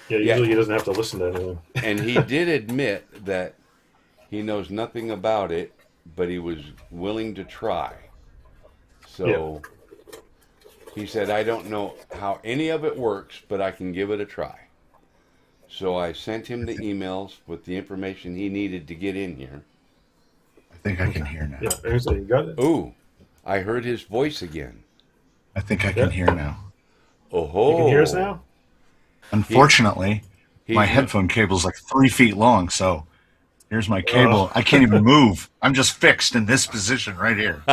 usually he doesn't have to listen to anything. And he did admit that he knows nothing about it, but he was willing to try. So he said, I don't know how any of it works, but I can give it a try. So I sent him the emails with the information he needed to get in here. I think I can hear now. Yeah, there's you got it. Ooh, I heard his voice again. I think I can hear now. Oh, You can hear us now? Unfortunately, my He's- headphone cable's like 3 feet long, so here's my cable. I can't even move. I'm just fixed in this position right here.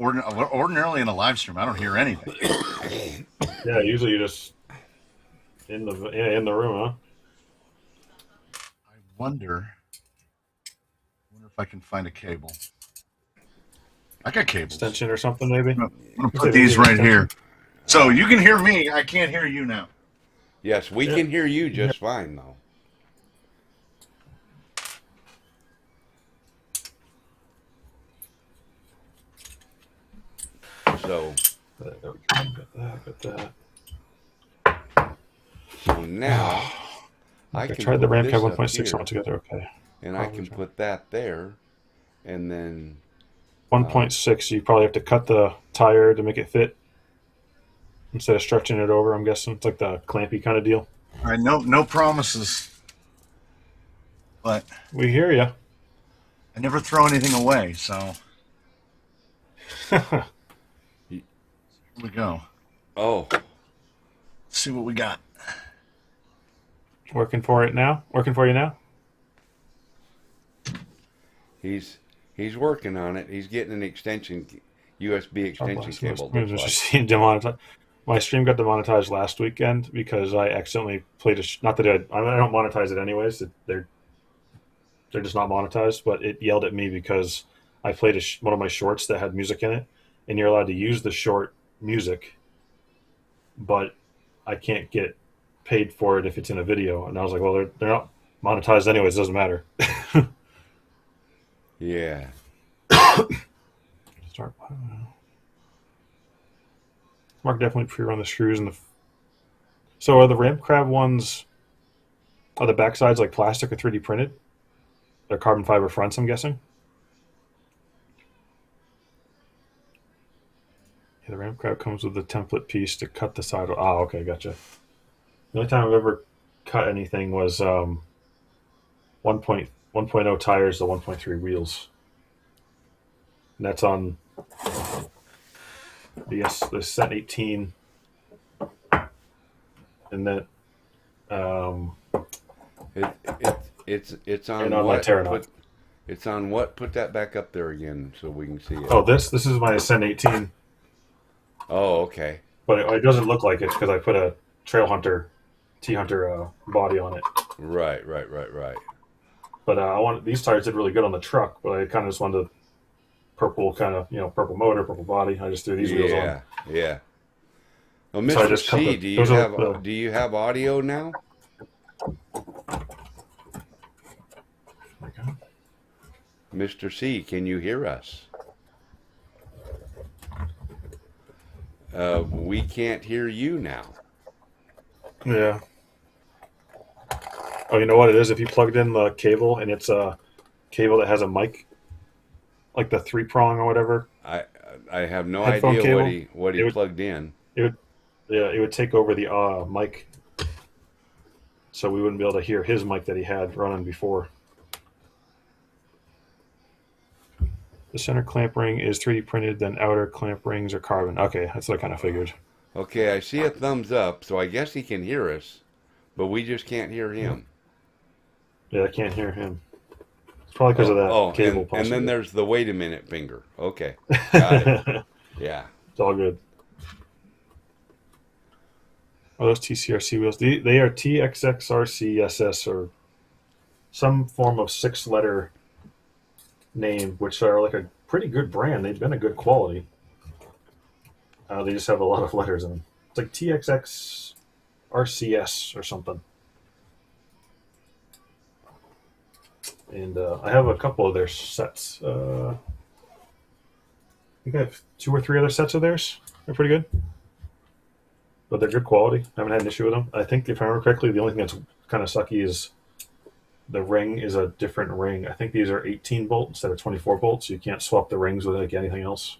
Ordinarily in a live stream, I don't hear anything. Yeah, usually you just in the room, huh? I wonder if I can find a cable. I got cables. Extension or something, maybe. I'm gonna put these right here. So you can hear me. I can't hear you now. Yes, we can hear you just fine, though. So, Got that. so now I can tried the put RAM this cab up 1.6 here, altogether. Okay. and I can put that there, and then 1.6, you probably have to cut the tire to make it fit instead of stretching it over. I'm guessing it's like the clampy kind of deal. All right, no promises, but We hear you. I never throw anything away. So here we go. oh, Let's see what we got. Working for it now? Working for you now? he's working on it. He's getting an extension, USB extension cable. I'm looks just like. seeing demonetized. My stream got demonetized last weekend because I accidentally played not that I don't monetize it anyways. They're just not monetized, but it yelled at me because I played one of my shorts that had music in it, and you're allowed to use the short music, but I can't get paid for it if it's in a video. And I was like, well, they're not monetized anyways. Doesn't matter. Yeah. Start. Mark definitely pre-run the screws and the. So are the ramp crab ones? Are the backsides like plastic or 3D printed? They're carbon fiber fronts, I'm guessing. Yeah, the ramp crab comes with the template piece to cut the side. Oh, okay, gotcha. The only time I've ever cut anything was 1.0 tires, the 1.3 wheels, and that's on the Set 18, and then It, it's on and on my what? Terranaut. It's on what? Put that back up there again so we can see it. Oh, this is my Ascent 18, Oh, okay. but it doesn't look like it because I put a Trail Hunter, T Hunter body on it. Right. But I wanted these tires did really good on the truck, but I kind of just wanted the purple kind of purple motor, purple body. I just threw these wheels on. Yeah. Well, So I Mr. just cut C, the- do you have audio now? Mr. C, can you hear us? We can't hear you now. Yeah. Oh, you know what it is? If you plugged in the cable and it's a cable that has a mic, like the 3-prong or whatever, I have no headphone idea cable, what he it would- plugged in. it would take over the mic, so we wouldn't be able to hear his mic that he had running before. The center clamp ring is 3D printed, then outer clamp rings are carbon. Okay, that's what I kind of figured. Okay, I see a thumbs up, so I guess he can hear us, but we just can't hear him. Yeah, I can't hear him. It's probably because of that cable. And then there's the wait a minute finger. Okay, got it. Yeah. It's all good. Oh, those TCRC wheels. They are TXXRCSS or some form of 6-letter name, which are like a pretty good brand. They've been a good quality. They just have a lot of letters in them. It's like TXXRCS or something. And I have a couple of their sets. I think I have 2 or 3 other sets of theirs. They're pretty good. But they're good quality. I haven't had an issue with them. I think, if I remember correctly, the only thing that's kind of sucky is the ring is a different ring. I think these are 18 bolt instead of 24 bolts, so you can't swap the rings with like anything else.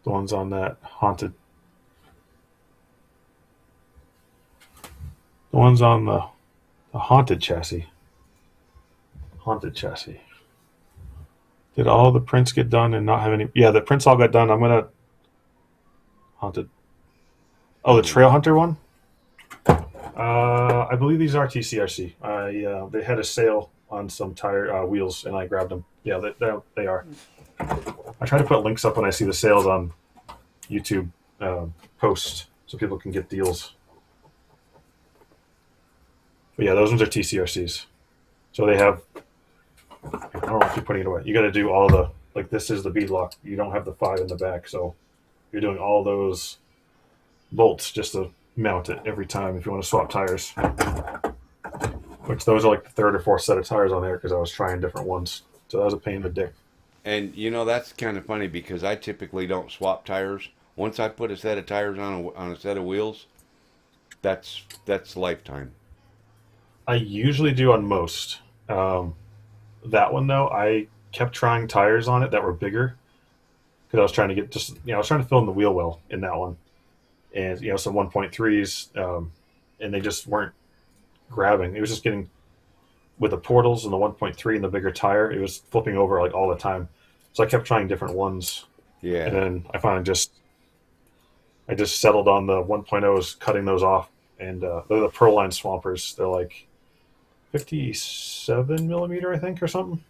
The ones on that haunted. The ones on the haunted chassis. Haunted chassis. Did all the prints get done and not have any? Yeah, the prints all got done. I'm gonna haunted. Oh, the Trail Hunter one. I believe these are TCRC. They had a sale on some tire wheels, and I grabbed them. Yeah, they are. I try to put links up when I see the sales on YouTube posts so people can get deals. But yeah, those ones are TCRCs. So they have. I don't know if you're putting it away. You got to do all the this is the bead lock. You don't have the 5 in the back, so you're doing all those bolts just to mount it every time if you want to swap tires. Which those are like the 3rd or 4th set of tires on there because I was trying different ones. So that was a pain in the dick. And that's kind of funny because I typically don't swap tires. Once I put a set of tires on a set of wheels, that's lifetime. I usually do on most. That one though, I kept trying tires on it that were bigger because I was trying to get I was trying to fill in the wheel well in that one, and some 1.3s, and they just weren't grabbing. It was just getting with the portals and the 1.3 and the bigger tire, it was flipping over like all the time. So I kept trying different ones. Yeah. And then I finally just settled on the 1.0s, cutting those off, and they're the Proline Swampers. They're like 57 millimeter, I think, or something.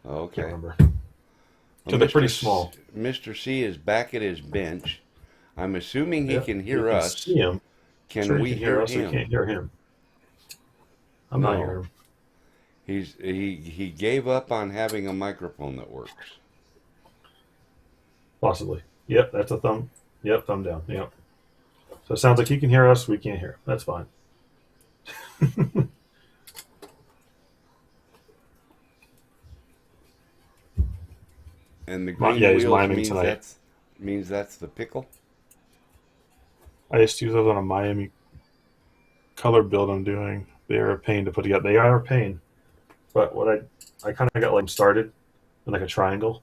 Okay. Can't remember. Well, So they're pretty small. Mr. C is back at his bench. I'm assuming he can hear us. See him. Can we hear us? him? We can't hear him. I'm not hearing him. He gave up on having a microphone that works. Possibly. Yep, that's a thumb. Yep, thumb down. Yep. So it sounds like he can hear us. We can't hear him. That's fine. And the green Yeah, he's wheels miming tonight. means that's the pickle. I used to use those on a Miami color build I'm doing. They are a pain to put together. They are a pain. But what I kind of got like started in like a triangle,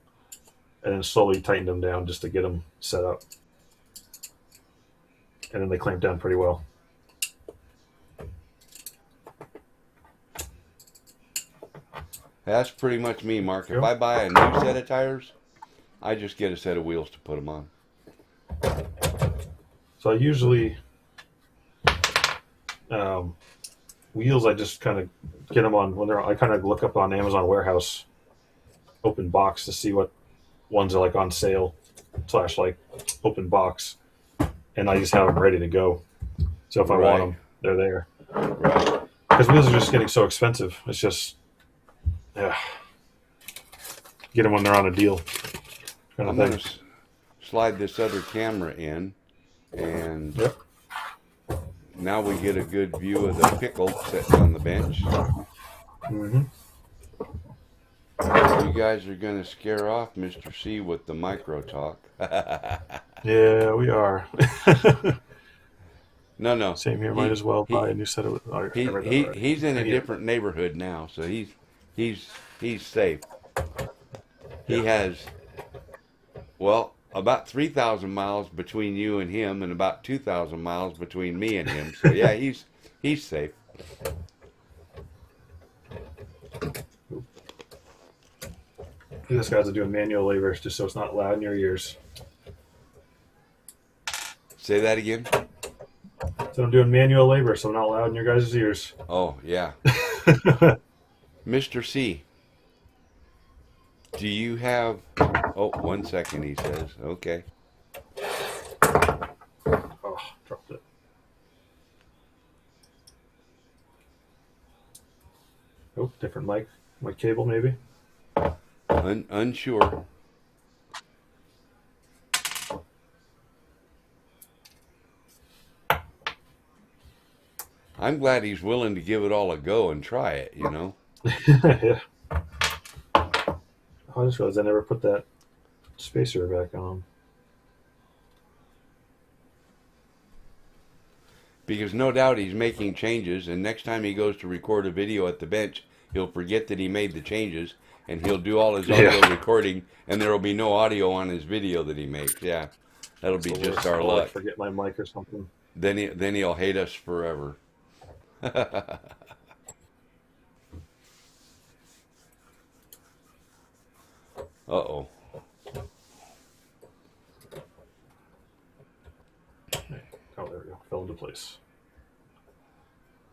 and then slowly tightened them down just to get them set up, and then they clamp down pretty well. That's pretty much me, Mark. If Yep. I buy a new set of tires, I just get a set of wheels to put them on. So I usually wheels. I just kind of get them on when they're. I kind of look up on Amazon Warehouse open box to see what ones are like on sale / like open box, and I just have them ready to go. So if I want them, they're there. Right. Because wheels are just getting so expensive. It's just, yeah, get them when they're on a deal. Kind I'm of going thing. to slide this other camera in, and Yep. now we get a good view of the pickle sitting on the bench. Mm-hmm. You guys are going to scare off Mr. C with the micro talk. Yeah, we are. No. Same here. Might as well buy a new set of. I read that already. He's in a different neighborhood now, so he's safe. He has, well, about 3,000 miles between you and him, and about 2,000 miles between me and him. So yeah, he's safe. This guy's doing manual labor just so it's not loud in your ears. Say that again. So I'm doing manual labor so I'm not loud in your guys' ears. Oh yeah. Mr. C, do you have? Oh, 1 second. He says. Okay. Oh, dropped it. Oh, different mic cable maybe. Unsure. I'm glad he's willing to give it all a go and try it, you know. Yeah. I just realized I never put that spacer back on. Because no doubt he's making changes, and next time he goes to record a video at the bench, he'll forget that he made the changes, and he'll do all his audio recording, and there will be no audio on his video that he makes. Yeah, that'll be just our luck. Like forget my mic or something. Then he'll hate us forever. Uh-oh. Oh, there we go. Fell into place.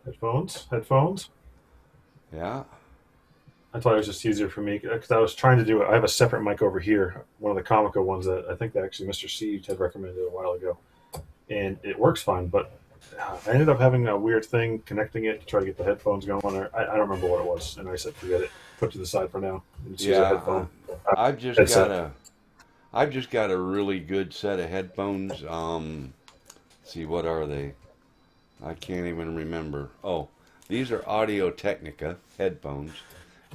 Headphones. Yeah. I thought it was just easier for me because I was trying to do it. I have a separate mic over here, one of the Comico ones that I think that actually Mr. C had recommended a while ago, and it works fine. But I ended up having a weird thing connecting it to try to get the headphones going. Or I don't remember what it was, and I said forget it, put it to the side for now. Use a headphone. I've just got a really good set of headphones. Let's see, what are they? I can't even remember. Oh, these are Audio Technica headphones,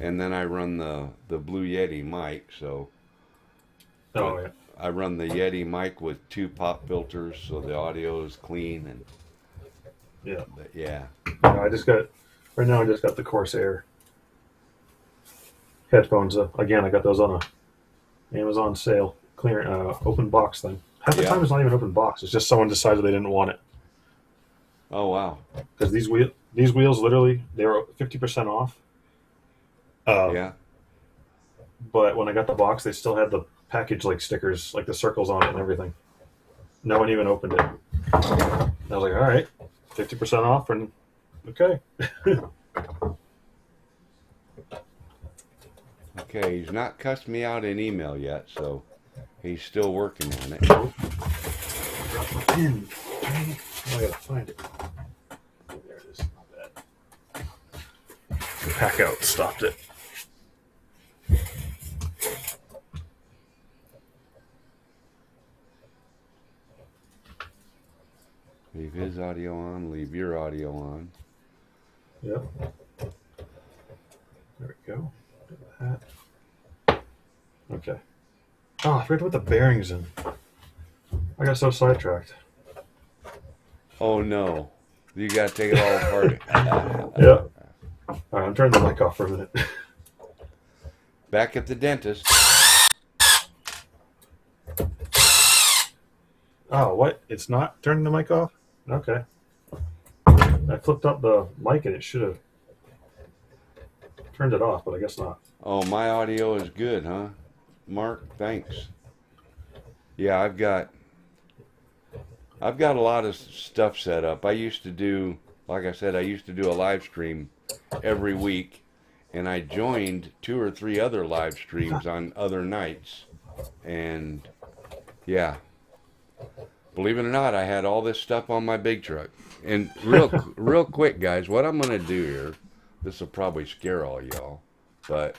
and then I run the Blue Yeti mic. So, yeah. I run the Yeti mic with 2 pop filters, so the audio is clean and yeah. But yeah. I just got the Corsair headphones. Again, I got those on a Amazon sale, open box thing. Half the time it's not even open box. It's just someone decided they didn't want it. Oh wow! Because these wheels literally they were 50% off. Yeah. But when I got the box, they still had the package like stickers, like the circles on it and everything. No one even opened it. I was like, all right, 50% off, and okay. Okay, he's not cussed me out in email yet, so he's still working on it. Drop my pin. I gotta find it. There it is. Not bad. The pack out stopped it. Leave his audio on. Leave your audio on. Yep. There we go. Do that. Okay. Oh, I forgot to put the bearings in. I got so sidetracked. Oh no. You gotta take it all apart. Yeah. All right, I'm turning the mic off for a minute. Back at the dentist. Oh, what? It's not turning the mic off? Okay. I flipped up the mic and it should have turned it off, but I guess not. Oh, my audio is good, huh? Mark, thanks. Yeah, I've got a lot of stuff set up. I used to do, like I said, I used to do a live stream every week, and I joined 2 or 3 other live streams on other nights. And yeah, believe it or not, I had all this stuff on my big truck. And real quick, guys, what I'm gonna do here, this will probably scare all y'all, but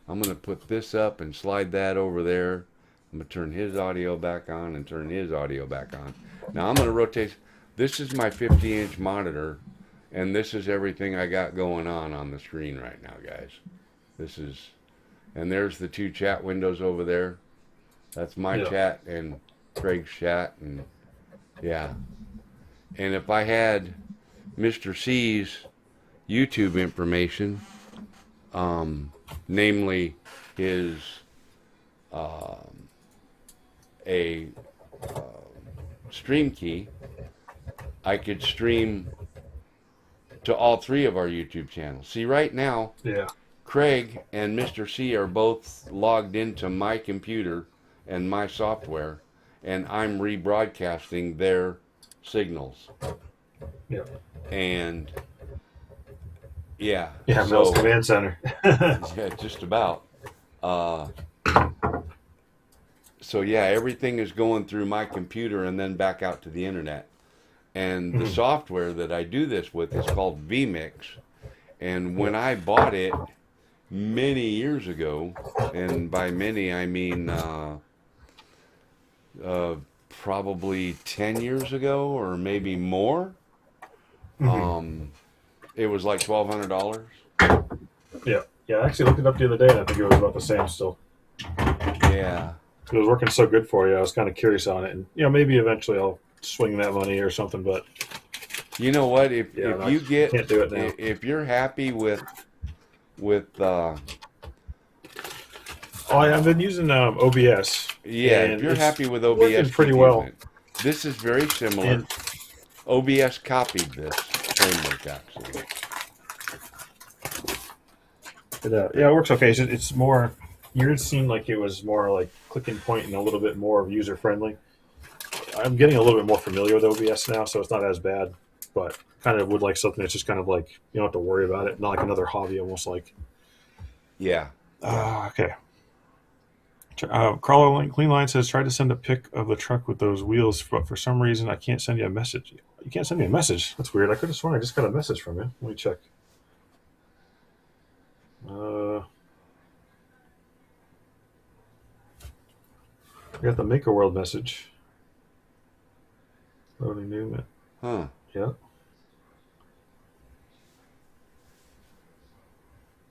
I'm gonna put this up and slide that over there. I'm gonna turn his audio back on and turn his audio back on. Now I'm gonna rotate. This is my 50-inch monitor, and this is everything I got going on the screen right now, guys. This is, and there's the 2 chat windows over there. That's my chat and Craig's chat, and yeah. And if I had Mr. C's YouTube information, namely his stream key, I could stream to all 3 of our YouTube channels. See, right now, Craig and Mr. C are both logged into my computer and my software, and I'm rebroadcasting their signals. Yeah. And yeah. Yeah, Mel's command center. Yeah, just about. So yeah, everything is going through my computer and then back out to the internet. And the software that I do this with is called vMix. And when I bought it many years ago, and by many I mean probably 10 years ago or maybe more, it was like $1,200. Yeah. Yeah, I actually looked it up the other day, and I think it was about the same still. Yeah. It was working so good for you. I was kind of curious on it, and maybe eventually I'll swing that money or something. But you know what? If you get, can't do it now. If you're happy with I've been using OBS. Yeah, if you're happy with OBS, pretty well. This is very similar. And OBS copied this framework actually. But, yeah, it works okay. It's more. Yours seemed like it was more like click and point and a little bit more user friendly. I'm getting a little bit more familiar with OBS now, so it's not as bad. But kind of would like something that's just kind of like you don't have to worry about it. Not like another hobby, almost like. Yeah. Okay. Carlo Clean Line says, try to send a pic of the truck with those wheels, but for some reason I can't send you a message. You can't send me a message? That's weird. I could have sworn I just got a message from you. Let me check. I got the Make a World message. Loading new. Huh. Yeah.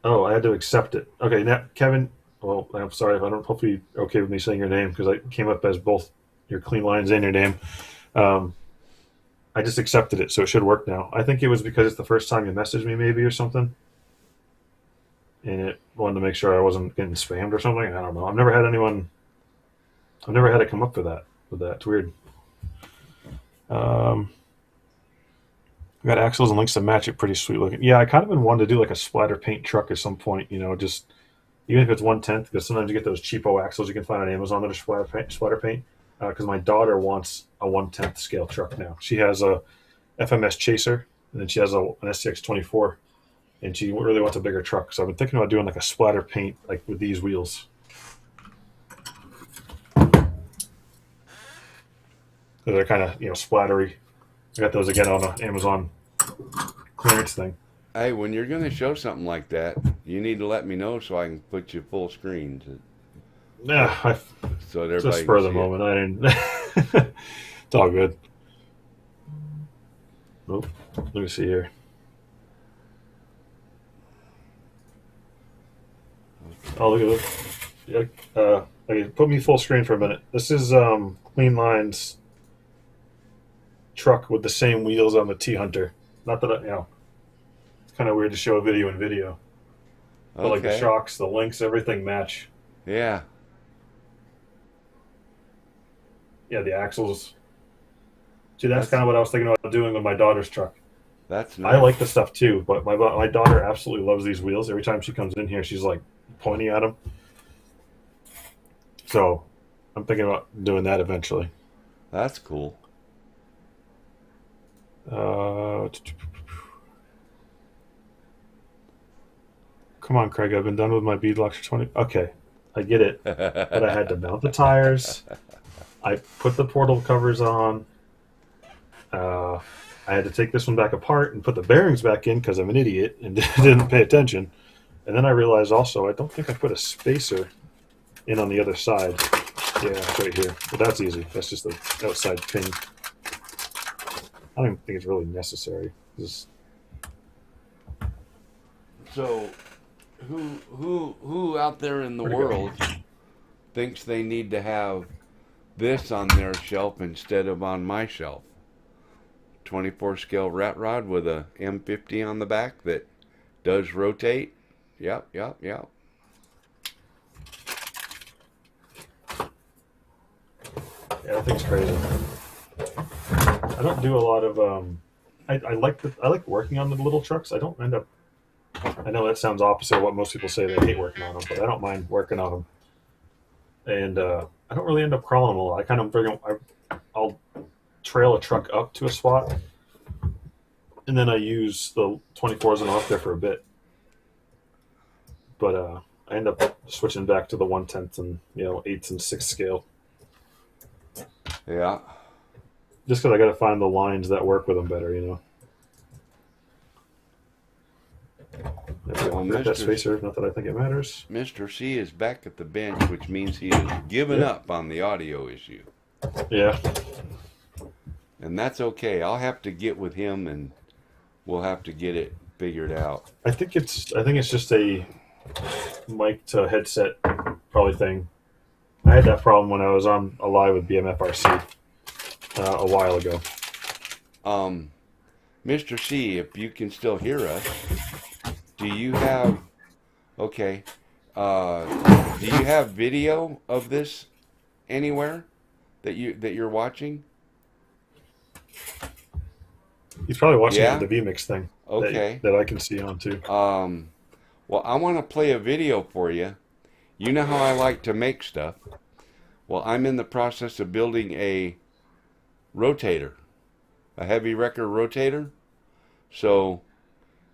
Oh, I had to accept it. Okay, now, Kevin, well, I'm sorry if I don't, hopefully you're okay with me saying your name because I came up as both your Clean Lines and your name. I just accepted it, so it should work now. I think it was because it's the first time you messaged me maybe or something. And it wanted to make sure I wasn't getting spammed or something. I don't know. I've never had it come up with that. It's weird. I got axles and links to match it. Pretty sweet looking. Yeah, I kind of been wanting to do like a splatter paint truck at some point. Just even if it's 1/10, because sometimes you get those cheapo axles you can find on Amazon that are splatter paint. Because my daughter wants a 1/10 scale truck now. She has a FMS Chaser, and then she has an SCX24, and she really wants a bigger truck. So I've been thinking about doing like a splatter paint, like with these wheels. They're kind of splattery. I got those again on the Amazon clearance thing. Hey, when you're going to show something like that, you need to let me know so I can put you full screen. Yeah, so that everybody just for the moment, I didn't. It's all good. Oh, let me see here. Oh, look at this. Yeah, okay, put me full screen for a minute. This is Clean Lines truck with the same wheels on the T Hunter. Not that it's kind of weird to show a video in video, but like the Okay. shocks, the links, everything match. Yeah. Yeah, the axles. See, that's That's kind of what I was thinking about doing with my daughter's truck. that's I nice. like the stuff too, but my daughter absolutely loves these wheels. Every time she comes in here, she's like pointing at them. So I'm thinking about doing that eventually. That's cool. Uh, Come on, Craig. I've been done with my beadlocks for 20. Okay, I get it. But I had to mount the tires. I put the portal covers on. Uh, I had to take this one back apart and put the bearings back in because I'm an idiot and didn't pay attention. And then I realized also I don't think I put a spacer in on the other side. Yeah, it's right here. But that's easy. That's just the outside pin. I don't even think it's really necessary. Just, So, who out there in the where'd it go? world thinks they need to have this on their shelf instead of on my shelf? 24 scale rat rod with a M50 on the back that does rotate. Yep. Yeah, that thing's crazy. I don't do a lot of. I like working on the little trucks. I don't end up. I know that sounds opposite of what most people say. They hate working on them, but I don't mind working on them. And I don't really end up crawling them a lot. I kind of figure I'll trail a truck up to a spot, and then I use the 24s and off there for a bit. But I end up switching back to the 1/10 and 8s and 6 scale, Yeah. just because I got to find the lines that work with them better. Well, Got that Mr. spacer. Not that I think it matters. Mr. C is back at the bench, which means he has given Yeah. up on the audio issue. Yeah. And that's okay. I'll have to get with him and we'll have to get it figured out. I think it's just a mic to headset probably thing. I had that problem when I was on a live with BMFRC a while ago. Mr. C, if you can still hear us, do you have okay? Do you have video of this anywhere that you're watching? He's probably watching it Yeah. on the VMix thing Okay. that I can see on too. Well, I want to play a video for you. You know how I like to make stuff. Well, I'm in the process of building a rotator, a heavy wrecker rotator. So,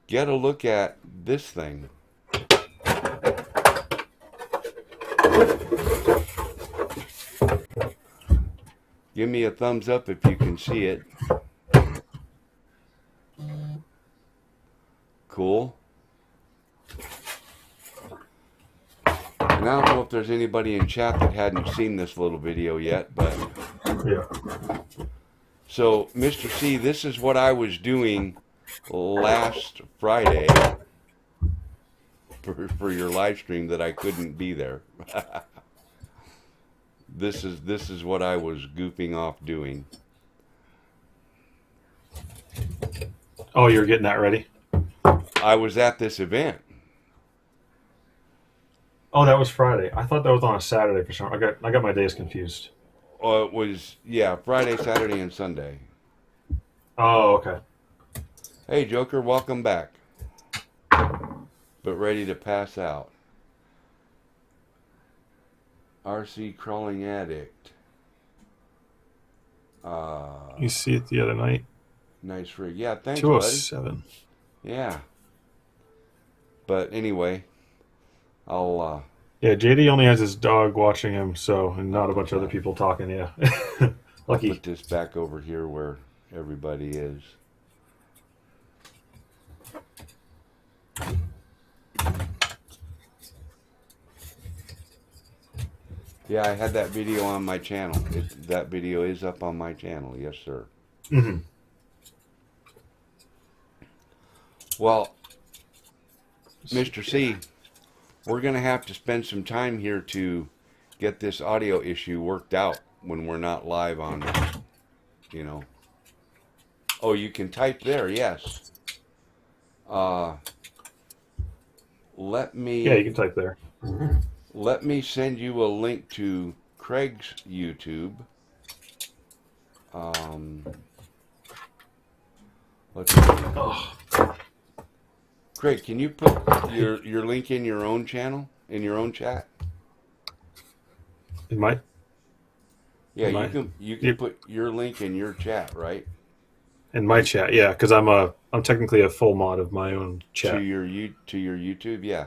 get a look at this thing. Give me a thumbs up if you can see it. Cool. And I don't know if there's anybody in chat that hadn't seen this little video yet, but Yeah. so Mr. C, this is what I was doing last Friday for your live stream that I couldn't be there. This is what I was goofing off doing. Oh, you're getting that ready? I was at this event. Oh, that was Friday. I thought that was on a Saturday for some. I got my days confused. It was Friday, Saturday, and Sunday. Oh, okay. Hey Joker, welcome back. But ready to pass out. RC Crawling Addict. You see it the other night. Nice rig. Yeah, thanks, buddy. 207. Yeah. But anyway, I'll Yeah, JD only has his dog watching him, and not a bunch of other people talking. Yeah. I'll Lucky. put this back over here where everybody is. Yeah, I had that video on my channel. That video is up on my channel. Yes, sir. Mm-hmm. Well, Mr. C, we're going to have to spend some time here to get this audio issue worked out when we're not live on, you know. Oh, you can type there, yes. Let me... Yeah, you can type there. Let me send you a link to Craig's YouTube. Let's see. Oh. Craig, can you put your link in your own channel, in your own chat? In my? Yeah, in you can put your link in your chat, right? In my chat, yeah, because I'm technically a full mod of my own chat. To your YouTube, yeah.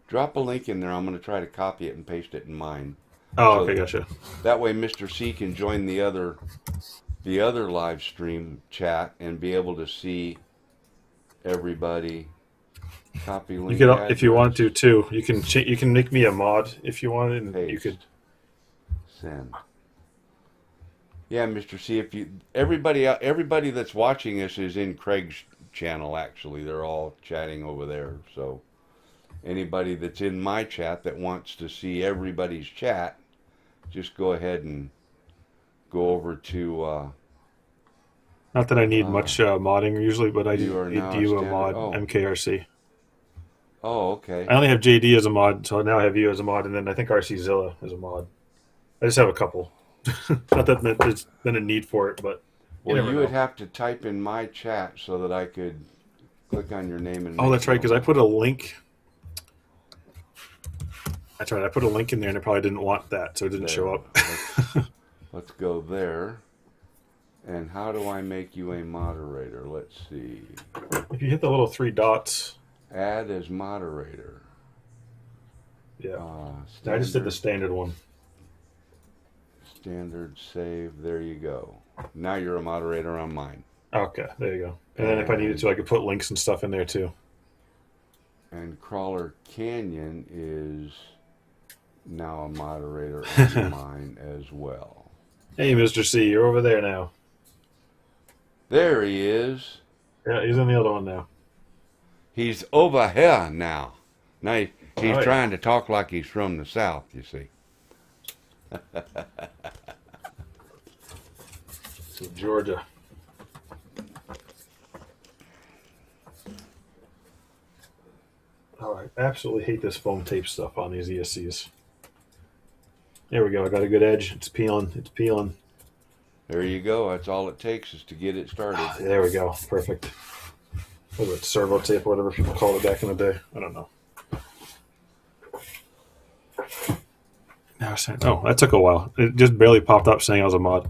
Drop a link in there. I'm going to try to copy it and paste it in mine. Oh, okay, gotcha. That way, Mr. C can join the other live stream chat and be able to see everybody. Copy link. You could, if you want to too. You can make me a mod if you want, and Paste. you could Send. Yeah, Mr. C. If you everybody that's watching this is in Craig's channel. Actually, they're all chatting over there. So anybody that's in my chat that wants to see everybody's chat, just go ahead and go over to. Not that I need much modding usually, but I do a mod MKRC. Oh, okay. I only have JD as a mod, so now I have you as a mod, and then I think RC Zilla as a mod. I just have a couple. Not that there's been a need for it, but well, you would have to type in my chat so that I could click on your name and. Oh, that's right, because I put a link. That's right. I put a link in there, and it probably didn't want that, so it didn't show up. Let's go there. And how do I make you a moderator? Let's see. If you hit the little 3 dots. Add as moderator. Yeah. I just did the standard one. Standard save. There you go. Now you're a moderator on mine. Okay, there you go. And then if I needed to, I could put links and stuff in there too. And Crawler Canyon is now a moderator on mine as well. Hey, Mr. C, you're over there now. There he is. Yeah, he's in the other one now. He's over here now. Now he's trying to talk like he's from the South, you see. So Georgia. Oh, I absolutely hate this foam tape stuff on these ESCs. There we go. I got a good edge. It's peeling. It's peeling. There you go. That's all it takes is to get it started. There we go. Perfect. What was it? Servo tape, or whatever people called it back in the day. I don't know. Now saying, oh, that took a while. It just barely popped up saying I was a mod.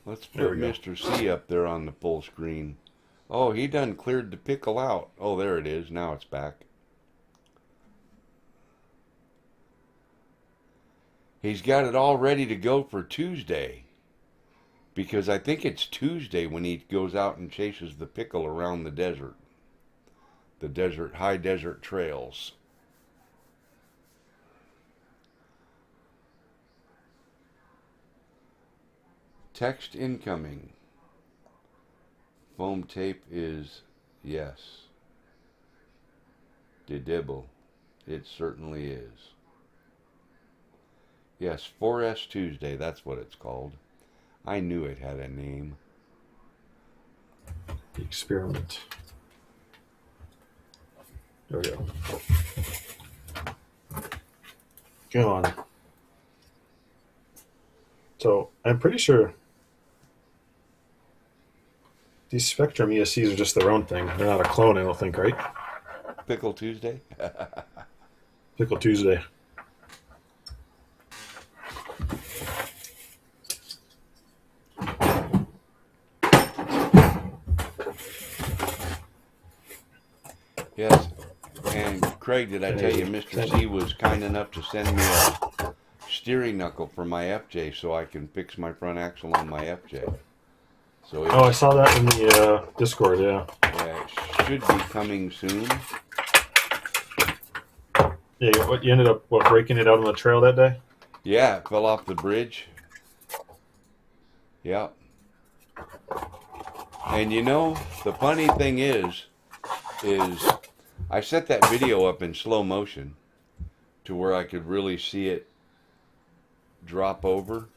Let's put Mr. C up there on the full screen. Oh, he done cleared the pickle out. Oh, there it is. Now it's back. He's got it all ready to go for Tuesday. Because I think it's Tuesday when he goes out and chases the pickle around the desert. The desert, high desert trails. Text incoming. Foam tape is yes. De dibble. It certainly is. Yes, 4S Tuesday, that's what it's called. I knew it had a name. The experiment. There we go. Come on. So I'm pretty sure these Spectrum ESCs are just their own thing. They're not a clone, I don't think, right? Pickle Tuesday? Pickle Tuesday. Yes. And Craig, did I tell you Mr. C was kind enough to send me a steering knuckle for my FJ so I can fix my front axle on my FJ. So oh, I saw that in the Discord, yeah. Yeah, it should be coming soon. Yeah, you ended up breaking it out on the trail that day? Yeah, it fell off the bridge. Yeah. And you know, the funny thing is I set that video up in slow motion to where I could really see it drop over.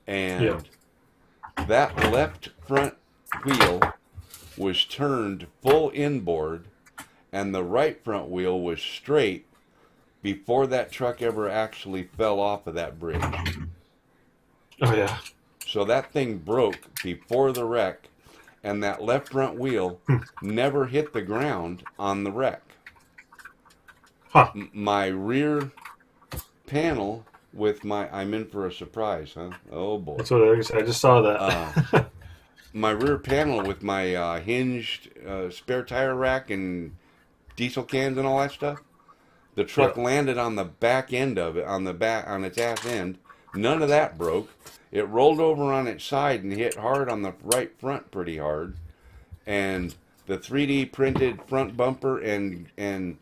Yeah. And that left front wheel was turned full inboard, and the right front wheel was straight before that truck ever actually fell off of that bridge. Oh yeah. So that thing broke before the wreck, and that left front wheel never hit the ground on the wreck. Huh. My rear panel with my... I'm in for a surprise, huh? Oh, boy. That's what I just saw that. My rear panel with my hinged spare tire rack and diesel cans and all that stuff. The truck landed on the back end of it, on its ass end. None of that broke. It rolled over on its side and hit hard on the right front pretty hard. And the 3D printed front bumper and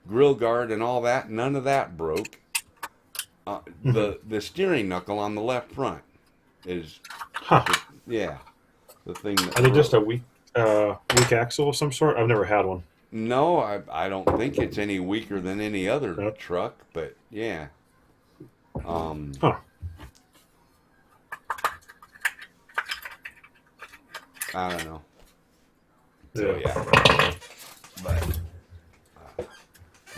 grill guard and all that, none of that broke. The steering knuckle on the left front is, the thing that Are they just a weak axle of some sort? I've never had one. No, I don't think it's any weaker than any other truck, but yeah. I don't know. So yeah. But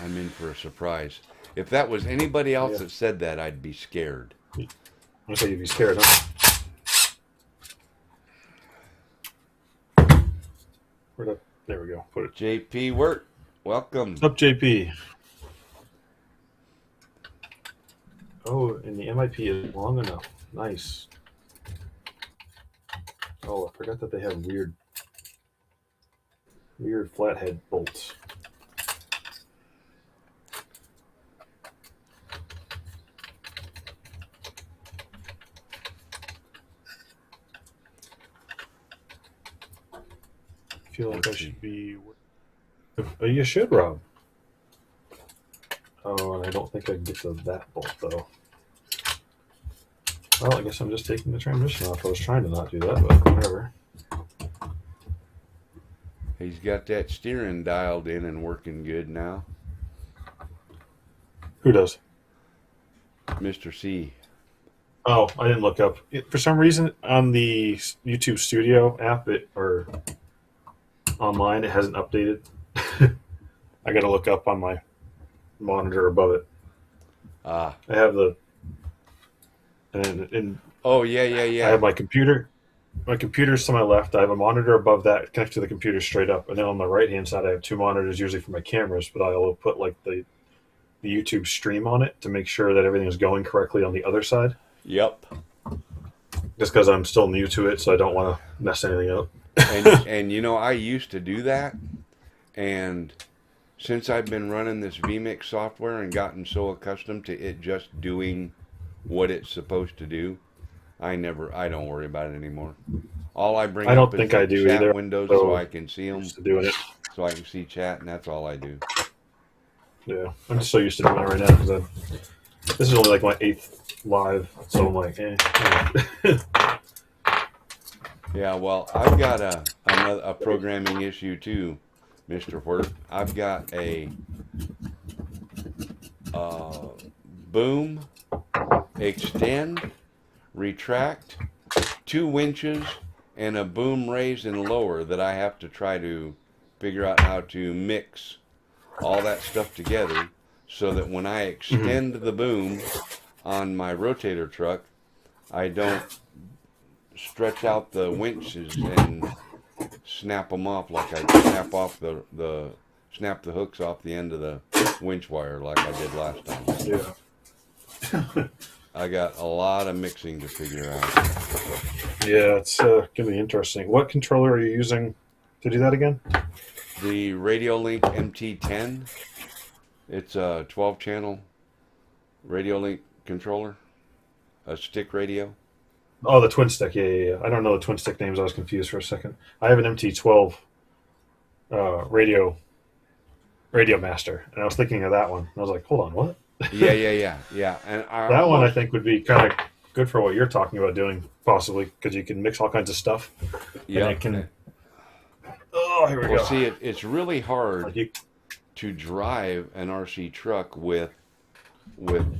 I'm in for a surprise. If that was anybody else that said that, I'd be scared. I say you'd be scared, huh? There we go. Put it. JP Work, welcome. What's up, JP? Oh, and the MIP is long enough. Nice. Oh, I forgot that they have weird flathead bolts. I feel like I should be... Oh, you should, Rob. Oh, and I don't think I can get to that bolt, though. Well, I guess I'm just taking the transmission off. I was trying to not do that, but whatever. He's got that steering dialed in and working good now. Who does? Mr. C. Oh, I didn't look up. For some reason, on the YouTube Studio app, or online, it hasn't updated. I got to look up on my monitor above it. I have the... And oh, yeah. I have my computer. My computer's to my left. I have a monitor above that connected to the computer straight up. And then on the right-hand side, I have two monitors, usually for my cameras, but I'll put like the YouTube stream on it to make sure that everything is going correctly on the other side. Yep. Just because I'm still new to it, so I don't want to mess anything up. and you know, I used to do that, and since I've been running this vMix software and gotten so accustomed to it just doing what it's supposed to do, I don't worry about it anymore. All I bring up is the chat windows so I can see them, so I can see chat, and that's all I do. Yeah, I'm just so used to doing it right now because this is only like my 8th live, so I'm like, Yeah, well, I've got a programming issue too, Mr. Wirt. I've got a boom, extend, retract, 2 winches, and a boom raise and lower that I have to try to figure out how to mix all that stuff together so that when I extend the boom on my rotator truck, I don't stretch out the winches and snap them off like I snap off snap the hooks off the end of the winch wire like I did last time. Yeah. I got a lot of mixing to figure out. Yeah, it's going to be interesting. What controller are you using to do that again? The Radiolink MT10. It's a 12-channel Radiolink controller, a stick radio. Oh, the twin stick. Yeah. I don't know the twin stick names. I was confused for a second. I have an MT12 radio master, and I was thinking of that one. I was like, hold on, what? Yeah. And that one I think would be kind of good for what you're talking about doing, possibly, because you can mix all kinds of stuff. Yeah. And Oh, here we Well, go. see, it's really hard Like you, to drive an RC truck with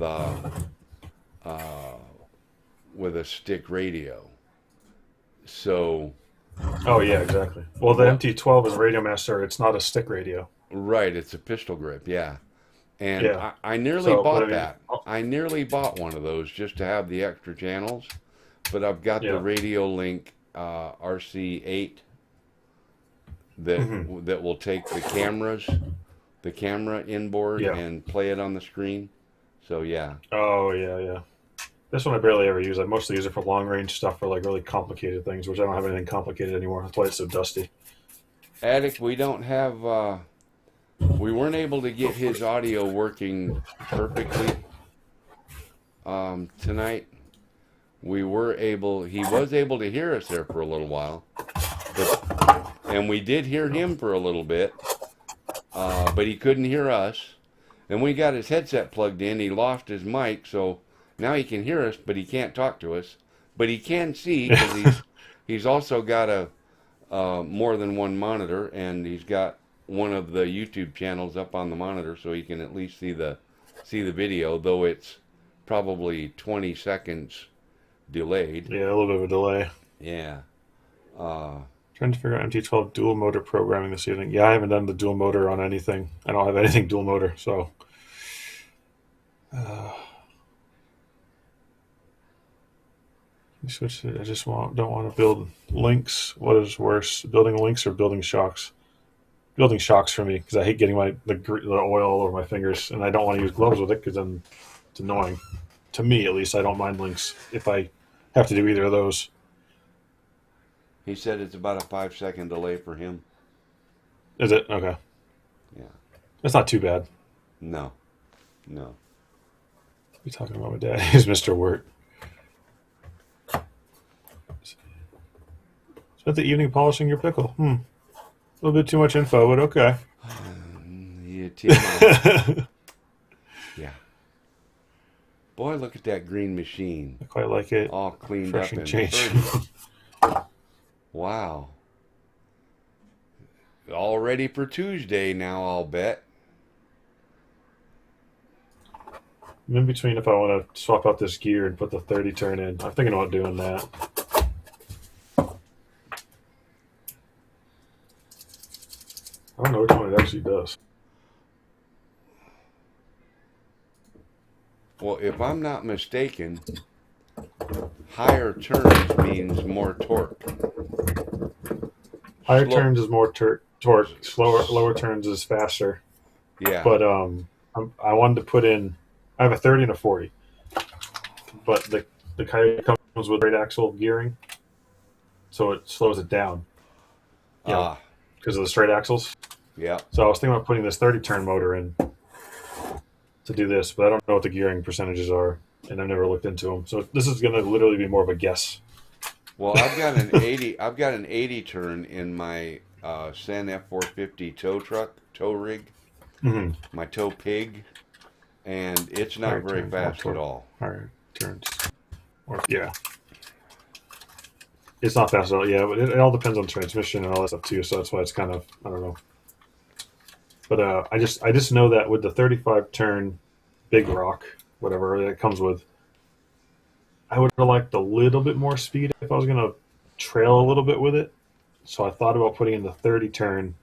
uh, with a stick radio. So, oh yeah, exactly. Well, the what? MT12 is a Radio Master. It's not a stick radio. Right, it's a pistol grip, yeah. And Yeah. I nearly So, but I bought mean, that. I nearly bought one of those just to have the extra channels, but I've got the yeah. Radio Link RC8 that Hmm. that will take the camera inboard, Yeah. and play it on the screen. So yeah, Oh yeah, yeah. This one I barely ever use. I mostly use it for long range stuff for like really complicated things, which I don't have anything complicated anymore. That's why it's so dusty. Attic, we don't have. We weren't able to get his audio working perfectly tonight. We were able. He was able to hear us there for a little while, and we did hear him for a little bit, but he couldn't hear us. And we got his headset plugged in. He lost his mic, so now he can hear us, but he can't talk to us. But he can see because he's also got a more than one monitor, and he's got one of the YouTube channels up on the monitor, so he can at least see the video, though it's probably 20 seconds delayed. Yeah, a little bit of a delay. Yeah. Uh, Trying to figure out MT12 dual motor programming this evening. Yeah, I haven't done the dual motor on anything. I don't have anything dual motor, so. Switch. I just don't want to build links. What is worse, building links or building shocks? Building shocks for me because I hate getting the oil all over my fingers, and I don't want to use gloves with it because then it's annoying. To me, at least, I don't mind links if I have to do either of those. he said it's about a 5-second delay for him. Is it okay? Yeah. It's not too bad. No. No. You're talking about my dad. He's Mr. Wirt. Spent the evening polishing your pickle. A little bit too much info, but okay. Yeah, TMI. Yeah. Boy, look at that green machine. I quite like it. All cleaned up Refreshing and change. pretty. Wow. All ready for Tuesday now, I'll bet. I'm in between if I want to swap out this gear and put the 30 turn in. I'm thinking about doing that. I don't know which one it actually does. Well, if I'm not mistaken, higher turns means more torque. Higher Slow- turns is more torque. Lower turns is faster. Yeah. But I wanted to put in. I have a 30 and a 40, but the Coyote comes with straight axle gearing, so it slows it down. Yeah, because of the straight axles. Yeah. So I was thinking about putting this 30 turn motor in to do this, but I don't know what the gearing percentages are, and I've never looked into them. So this is going to literally be more of a guess. Well, I've got an 80. I've got an 80 turn in my Sen F450 tow rig, my tow pig, and it's not very fast at all. Higher turns, yeah, it's not fast at all. Yeah, but it all depends on transmission and all that stuff too. So that's why it's kind of, I don't know. But I just know that with the 35 turn big rock, whatever it comes with, I would have liked a little bit more speed if I was going to trail a little bit with it. So I thought about putting in the 30 turn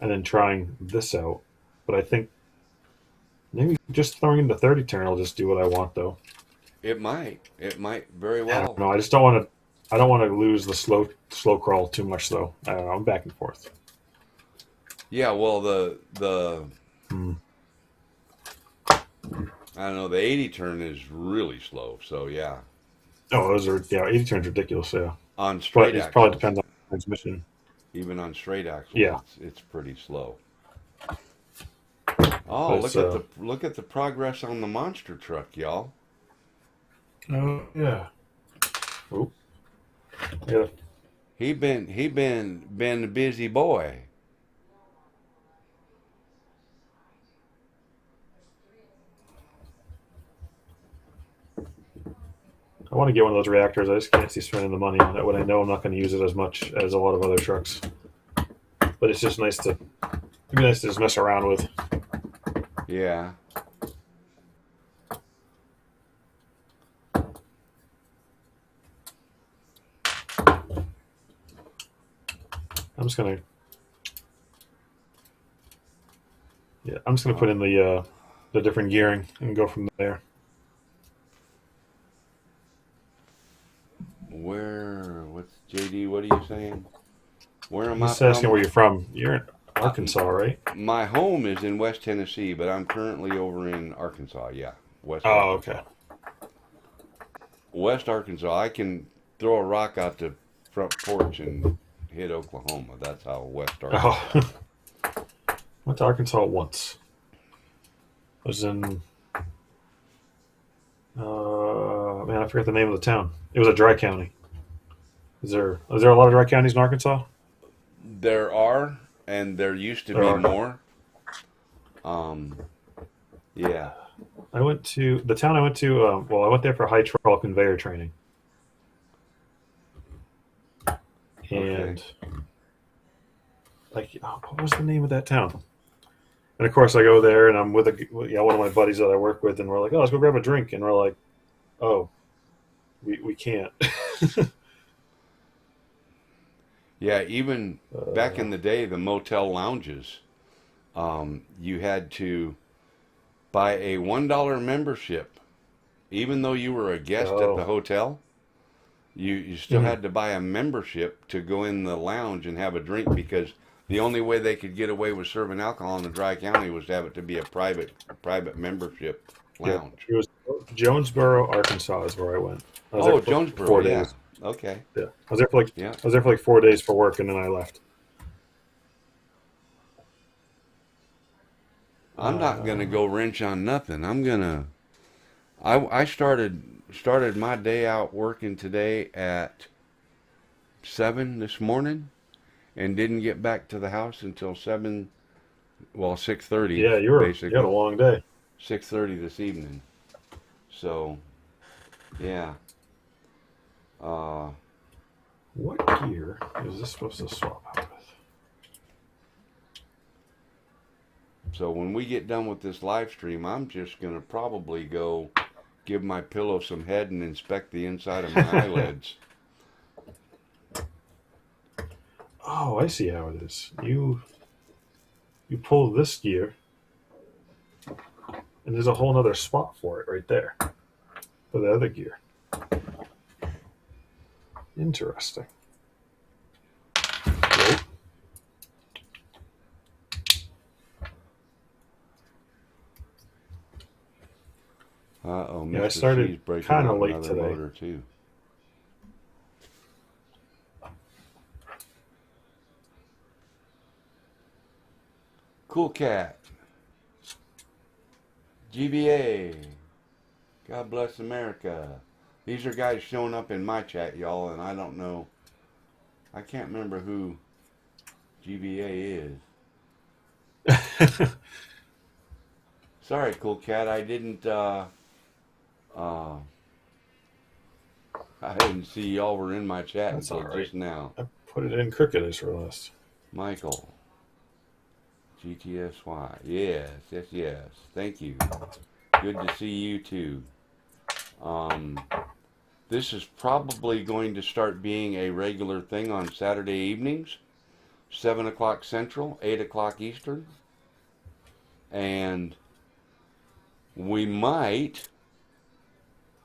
and then trying this out. But I think maybe just throwing in the 30 turn will just do what I want, though. It might very I well. don't know. I just don't want to. I don't want to lose the slow crawl too much, though. I don't know. I'm back and forth. Yeah, well, the I don't know, the 80 turn is really slow, so yeah. Oh, those are 80 turns ridiculous. Yeah, On straight it axles, probably depends on the transmission. even on straight axles, Yeah. it's pretty slow. Oh, But look at the progress on the monster truck, y'all. Oh yeah. Oh. Yeah. He been a busy boy. I want to get one of those reactors. I just can't see spending the money on it when I know I'm not going to use it as much as a lot of other trucks. but it's just nice to it'd be nice to just mess around with. Yeah. I'm just gonna put in the different gearing and go from there. What's JD? What are you saying? Where am I He's from? asking where you're from. You're in Arkansas, right? My home is in West Tennessee, but I'm currently over in Arkansas. Yeah, West. Oh, Arkansas. okay. West Arkansas. I can throw a rock out the front porch and hit Oklahoma. That's how West Arkansas. Oh. Went to Arkansas once. I was in man, I forget the name of the town. It was a dry county. Is there a lot of dry counties in Arkansas? There are, and there used to be more. Yeah. I went to the town I went to. I went there for hydraulic conveyor training, and what was the name of that town? And of course, I go there, and I'm with one of my buddies that I work with, and we're like, "Oh, let's go grab a drink," and we're like, "Oh, we can't." Yeah, even back in the day, the motel lounges, you had to buy a $1 membership, even though you were a guest at the hotel. You still had to buy a membership to go in the lounge and have a drink, because the only way they could get away with serving alcohol in the dry county was to have it to be a private membership lounge. Yeah, it was Jonesboro, Arkansas, is where I went. I was Oh, there for Jonesboro, 4 yeah. days. Okay. Yeah, I was there for like 4 days for work, and then I left. I'm not gonna go wrench on nothing. I started my day out working today at 7 this morning, and didn't get back to the house until 6:30. Yeah, you had a long day. 6:30 this evening. So, yeah. What gear is this supposed to swap out with? So when we get done with this live stream, I'm just gonna probably go give my pillow some head and inspect the inside of my eyelids. Oh, I see how it is. You pull this gear, and there's a whole other spot for it right there, for the other gear. Interesting. Uh-oh, Yeah, I started kind of late today. Motor too. Cool Cat. GBA. God bless America. These are guys showing up in my chat, y'all, and I don't know. I can't remember who GBA is. Sorry, Cool Cat. I didn't see y'all were in my chat That's until all right. just now. I put it in crooked, I just realized. Michael. GTSY. Yes. Thank you. Good to see you too. This is probably going to start being a regular thing on Saturday evenings, 7 o'clock Central, 8 o'clock Eastern. And we might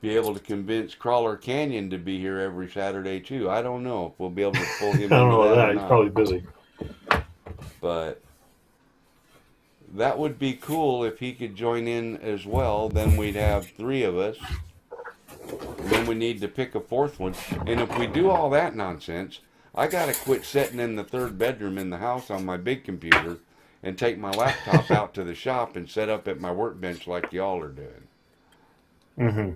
be able to convince Crawler Canyon to be here every Saturday too. I don't know if we'll be able to pull him into I don't know that about or that. He's not. probably busy. But that would be cool if he could join in as well. Then we'd have 3 of us. And then we need to pick a 4th one. And if we do all that nonsense, I gotta quit sitting in the 3rd bedroom in the house on my big computer and take my laptop out to the shop and set up at my workbench like y'all are doing. Mm-hmm.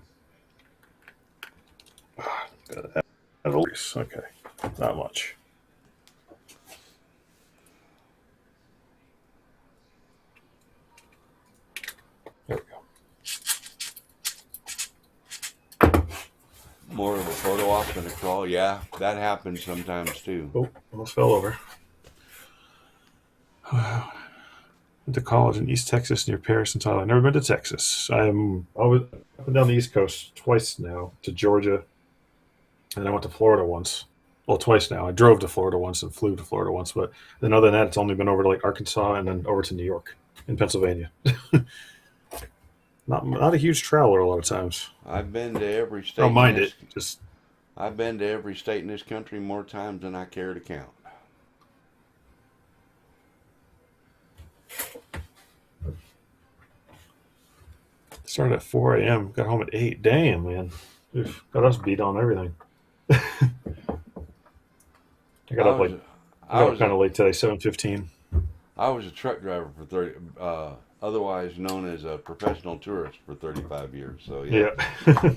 Okay, not much. There we go. More of a photo op than a crawl. Yeah, that happens sometimes too. Oh, almost fell over. Went to college in East Texas near Paris and Tyler. I've never been to Texas. I'm always up and down the East Coast twice now to Georgia, and I went to Florida once. Well, twice now. I drove to Florida once and flew to Florida once, but then other than that, it's only been over to like Arkansas and then over to New York and Pennsylvania. Not a huge traveler a lot of times. I've been to every I state don't in mind this. it. Just I've been to every state in this country more times than I care to count. started at 4 a.m. Got home at 8. Damn, man. Oof, got us beat on everything. I got I up was like I I got up was kind a of late today, 7:15. I was a truck driver for 30, otherwise known as a professional tourist for 35 years. So yeah. Yeah.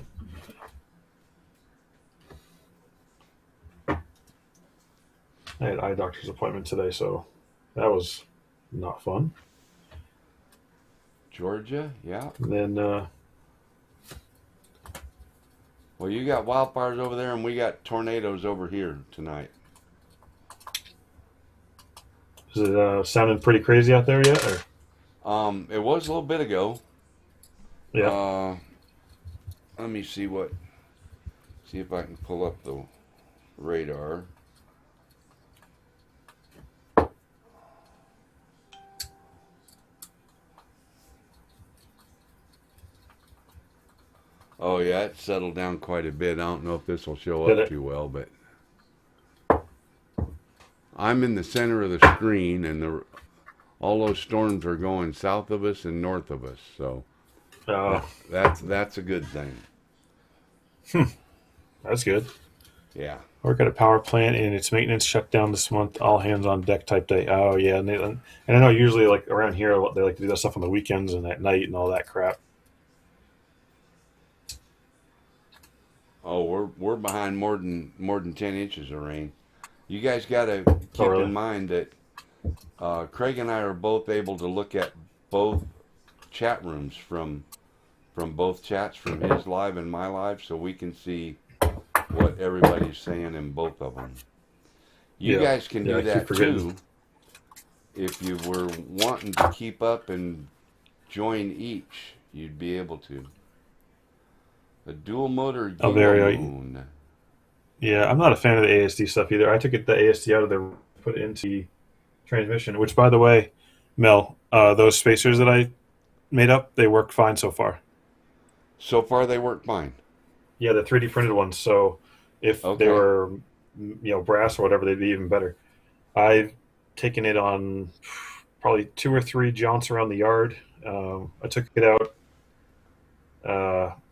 I had eye doctor's appointment today, so that was not fun. Georgia, yeah. And then Well, you got wildfires over there, and we got tornadoes over here tonight. is it sounding pretty crazy out there yet? Or? It was a little bit ago. Yeah. Let me see if I can pull up the radar. Oh yeah, it settled down quite a bit. I don't know if this will show Did up it? too well, but I'm in the center of the screen, and all those storms are going south of us and north of us. So Uh, that's a good thing. that's good. Yeah. I work at a power plant and its maintenance shut down this month. All hands on deck type day. Oh yeah, and I know usually like around here they like to do that stuff on the weekends and at night and all that crap. Oh, we're behind more than 10 inches of rain. You guys got to keep Oh really? in mind that Craig and I are both able to look at both chat rooms from both chats, from his live and my live, so we can see what everybody's saying in both of them. You Yeah. guys can Yeah, I do keep that forgetting. too if you were wanting to keep up and join each. You'd be able to. A dual motor Oh gimbal there. moon. Yeah, I'm not a fan of the ASD stuff either. I took the ASD out of there, put it into the transmission. Which, by the way, Mel, those spacers that I made up, they work fine so far. So far, they work fine. Yeah, the 3D printed ones. So if they Okay. were, brass or whatever, they'd be even better. I've taken it on probably 2 or 3 jaunts around the yard. I took it out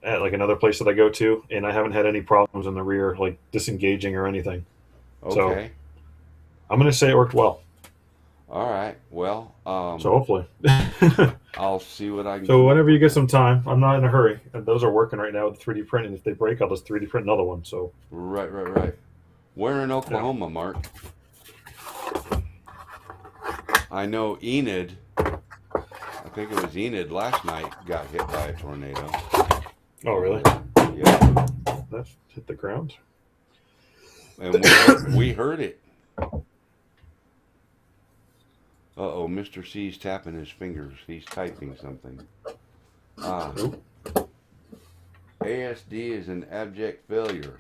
at like another place that I go to, and I haven't had any problems in the rear, like disengaging or anything. So Okay. I'm gonna say it worked well. All right. Well, So hopefully. I'll see what I can So come up whenever you with get then. some time, I'm not in a hurry. And those are working right now with 3D print, and if they break, I'll just 3D print another one. So Right. Where in yeah. Oklahoma, Mark? I know Enid. I think it was Enid last night got hit by a tornado. Oh really? Yeah, That hit the ground. and we heard it. Uh-oh, Mr. C's tapping his fingers. He's typing something. Ah, Nope. ASD is an abject failure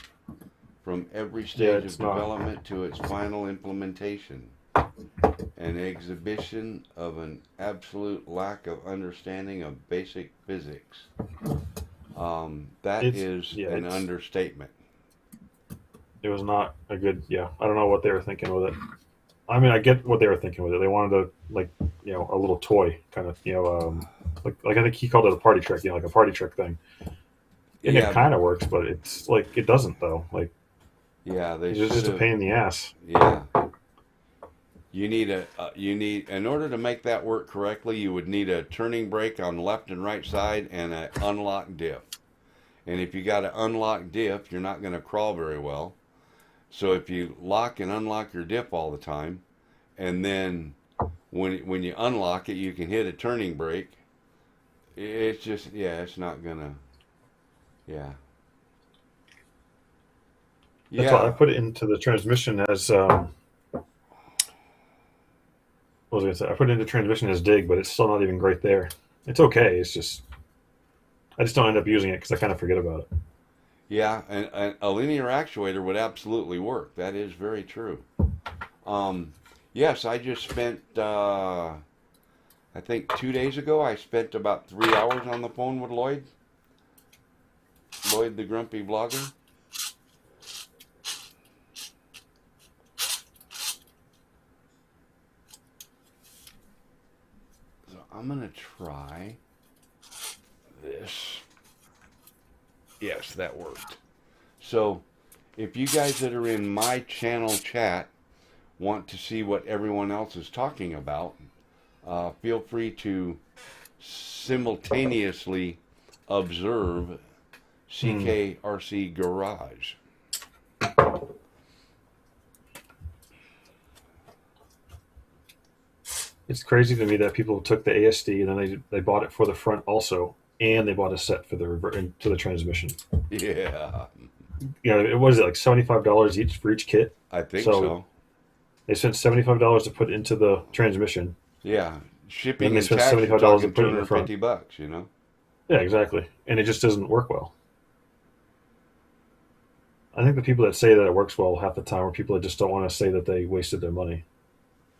from every Yeah, stage of it's not. development to its final implementation. An exhibition of an absolute lack of understanding of basic physics. That It's is yeah. an understatement. It was not a good. Yeah, I don't know what they were thinking with it. I mean, I get what they were thinking with it. They wanted to like a little toy kind of like I think he called it a party trick. Like a party trick thing. And it Yeah, kind of works, but it's like it doesn't though. Like yeah, they it's should just a have. pain in the ass. Yeah, you need in order to make that work correctly, you would need a turning brake on left and right side and an unlock diff. And if you got an unlocked diff, you're not going to crawl very well. So if you lock and unlock your diff all the time, and then when you unlock it, you can hit a turning brake. It's just it's not gonna. Yeah. That's why I Yeah. put it into the transmission as what was I gonna say? I put it into transmission as dig, but it's still not even right there. It's okay. It's just I just don't end up using it because I kind of forget about it. Yeah, and a linear actuator would absolutely work. That is very true. Yes, I just spent, I think 2 days ago, I spent about 3 hours on the phone with Lloyd. Lloyd, the grumpy blogger. So I'm going to try this. Yes, that worked. So if you guys that are in my channel chat want to see what everyone else is talking about, feel free to simultaneously observe CKRC Garage. It's crazy to me that people took the ASD and then they bought it for the front also, and they bought a set for the to the transmission. Yeah, You know, it was like $75 each for each kit. I think so. They spent $75 to put into the transmission. Yeah, shipping Then they and spent tax, you're $75 talking to put it in the front. $250, you know? Yeah, exactly. And it just doesn't work well. I think the people that say that it works well half the time are people that just don't want to say that they wasted their money.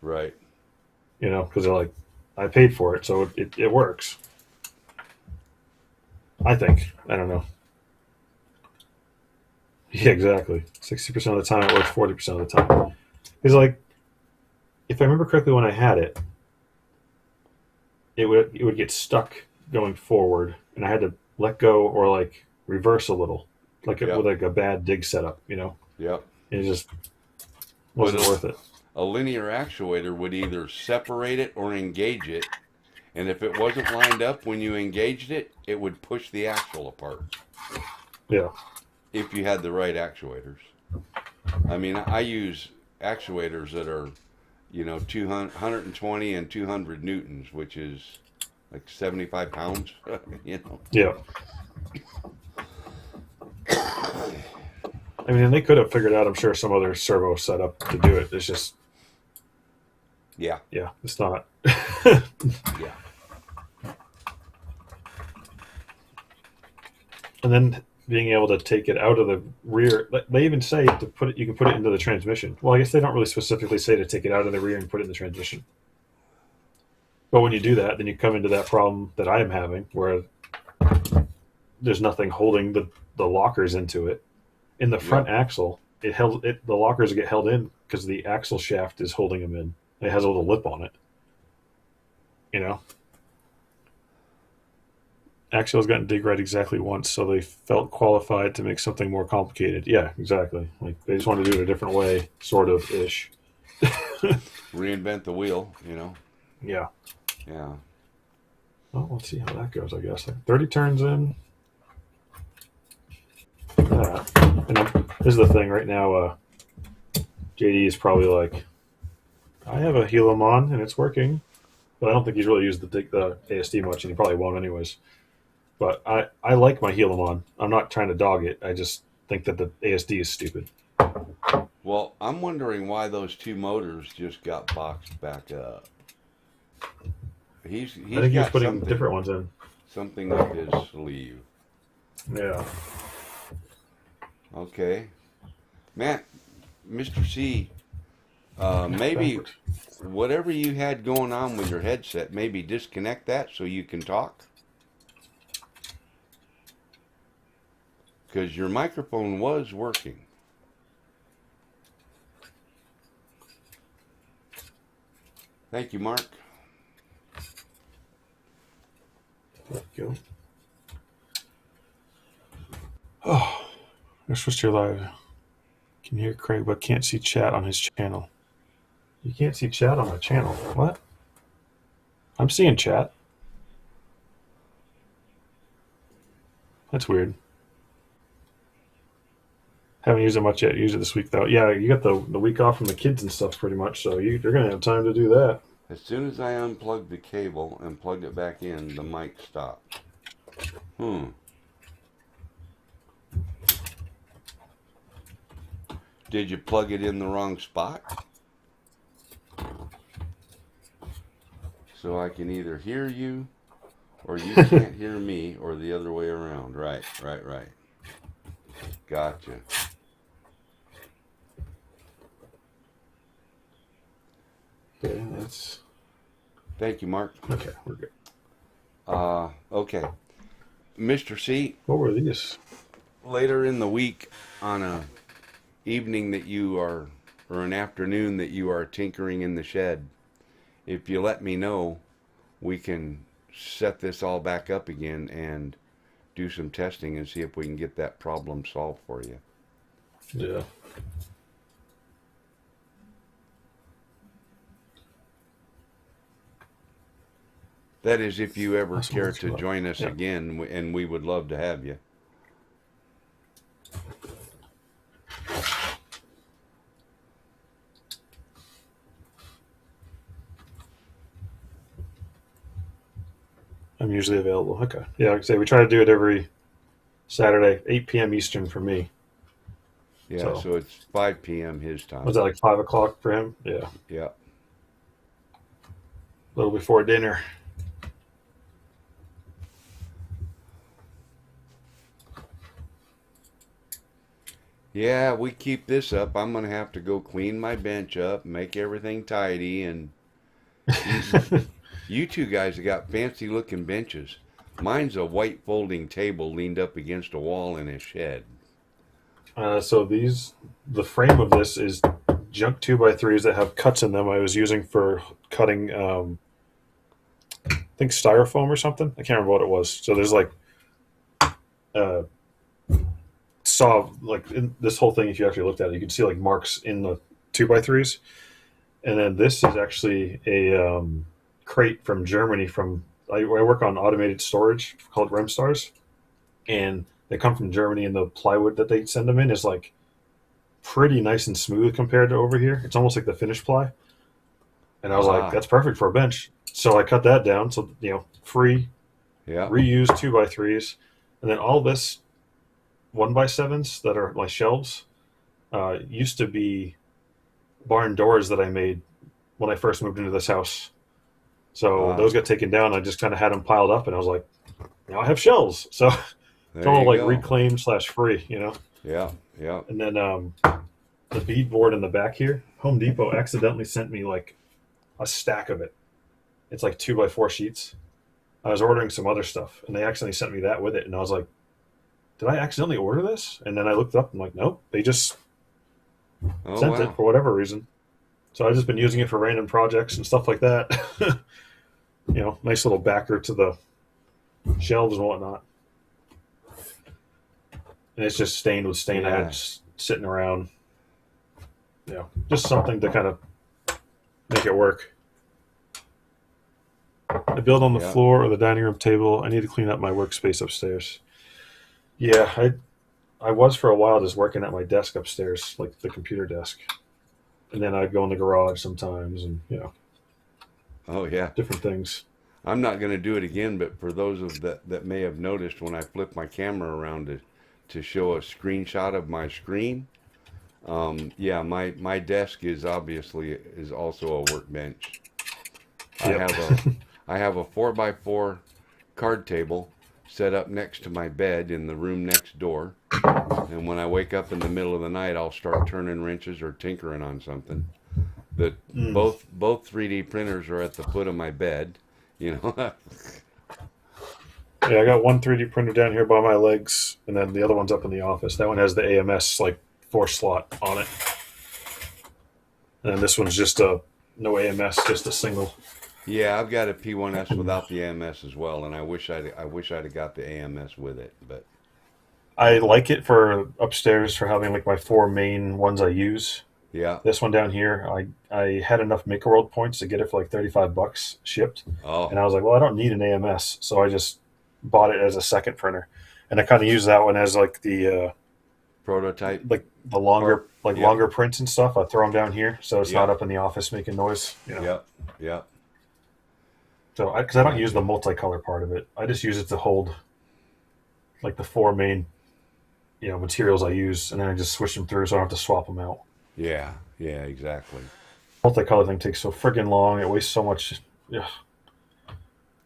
Right. You know, because they're like, I paid for it, so it works. I think. I don't know. Yeah, exactly. 60% of the time it works 40% of the time. Because, like, if I remember correctly when I had it, it would get stuck going forward, and I had to let go or, like, reverse a little. Like, Yep. with, like, a bad dig setup, you know? Yep. It just wasn't But worth it. a linear actuator would either separate it or engage it. And if it wasn't lined up when you engaged it, it would push the axle apart. Yeah. If you had the right actuators. I mean, I use actuators that are, 120 and 200 newtons, which is like 75 pounds, Yeah. I mean, and they could have figured out, I'm sure, some other servo setup to do it. It's just, Yeah. it's not. Yeah. And then being able to take it out of the rear, they even say to put it, you can put it into the transmission. Well, I guess they don't really specifically say to take it out of the rear and put it in the transmission. But when you do that, then you come into that problem that I am having, where there's nothing holding the lockers into it. In the front axle, the lockers get held in because the axle shaft is holding them in. It has a little lip on it. You know? Axle's gotten dig right exactly once, so they felt qualified to make something more complicated. Yeah, exactly. Like, they just want to do it a different way, sort of ish. Reinvent the wheel, Yeah. Yeah. Well, let's see how that goes, I guess. Like 30 turns in. And this is the thing right now. JD is probably like, I have a Helum on and it's working, but I don't think he's really used the ASD much, and he probably won't anyways. But I like my Helum on. I'm not trying to dog it. I just think that the ASD is stupid. Well, I'm wondering why those two motors just got boxed back up. He's I think he's got putting different ones in. something up his sleeve. Yeah. Okay. Matt, Mr. C, maybe Backwards. whatever you had going on with your headset, maybe disconnect that so you can talk. Because your microphone was working. Thank you, Mark. There you go. Oh, I switched to live. Can hear Craig, but can't see chat on his channel. You can't see chat on my channel. What? I'm seeing chat. That's weird. Haven't used it much yet. Use it this week though. Yeah, you got the week off from the kids and stuff pretty much, so you're gonna have time to do that. As soon as I unplugged the cable and plugged it back in, the mic stopped. Did you plug it in the wrong spot? so I can either hear you or you can't hear me, or the other way around. Right. Gotcha. Okay, that's Thank you, Mark. okay. We're good. Okay. Mr. C, What were these? later in the week on a evening that you are, or an afternoon that you are tinkering in the shed, if you let me know, we can set this all back up again and do some testing and see if we can get that problem solved for you. Yeah. That is, if you ever Awesome. care to join us Yeah. again, and we would love to have you. I'm usually available. Okay. Yeah, like I say, we try to do it every Saturday, 8 p.m. Eastern for me. Yeah, so it's 5 p.m. his time. Was that like 5 o'clock for him? Yeah. Yeah. A little before dinner. Yeah, we keep this up. I'm gonna have to go clean my bench up, make everything tidy, and you two guys have got fancy looking benches. Mine's a white folding table leaned up against a wall in a shed. So the frame of this is junk 2x3s that have cuts in them. I was using for cutting, I think styrofoam or something. I can't remember what it was. So there's like saw like in this whole thing. If you actually looked at it, you can see like marks in the 2x3s. And then this is actually a crate from Germany. I work on automated storage called Remstars, and they come from Germany. And the plywood that they send them in is like pretty nice and smooth compared to over here. It's almost like the finished ply. And I was like, that's perfect for a bench. So I cut that down. So free, reuse 2x3s, and then all this 1x7s that are like shelves used to be barn doors that I made when I first moved into this house. So those got taken down. I just kind of had them piled up, and I was like, now I have shelves. So it's all like reclaimed / free, Yeah. And then the beadboard in the back here, Home Depot accidentally sent me like a stack of it. It's like 2x4 sheets. I was ordering some other stuff, and they accidentally sent me that with it, and I was like, did I accidentally order this? And then I looked up and I'm like, nope, they just sent it for whatever reason. So I've just been using it for random projects and stuff like that. Nice little backer to the shelves and whatnot. And it's just stained with stain I had just sitting around. Just something to kind of make it work. I build on the floor or the dining room table. I need to clean up my workspace upstairs. Yeah, I was for a while just working at my desk upstairs, like the computer desk. And then I'd go in the garage sometimes and, different things. I'm not going to do it again, but for those that may have noticed, when I flip my camera around to show a screenshot of my screen, my desk is also a workbench. Yep. I have a 4x4 card table set up next to my bed in the room next door. And when I wake up in the middle of the night, I'll start turning wrenches or tinkering on something. Both 3D printers are at the foot of my bed, Yeah, I got one 3D printer down here by my legs, and then the other one's up in the office. That one has the AMS like 4 slot on it. And this one's just no AMS, just a single. Yeah, I've got a P1S without the AMS as well, and I wish I'd have got the AMS with it, but I like it for upstairs for having like my 4 main ones I use. Yeah. This one down here, I had enough Make a World points to get it for like $35 shipped. Oh. And I was like, well, I don't need an AMS, so I just bought it as a second printer, and I kind of use that one as like the prototype, like the longer longer prints and stuff. I throw them down here, so it's not up in the office making noise. Yeah. So, because I don't use the multicolor part of it, I just use it to hold like the 4 main, materials I use, and then I just switch them through, so I don't have to swap them out. Yeah, exactly. Multicolor thing takes so friggin' long. It wastes so much. Yeah.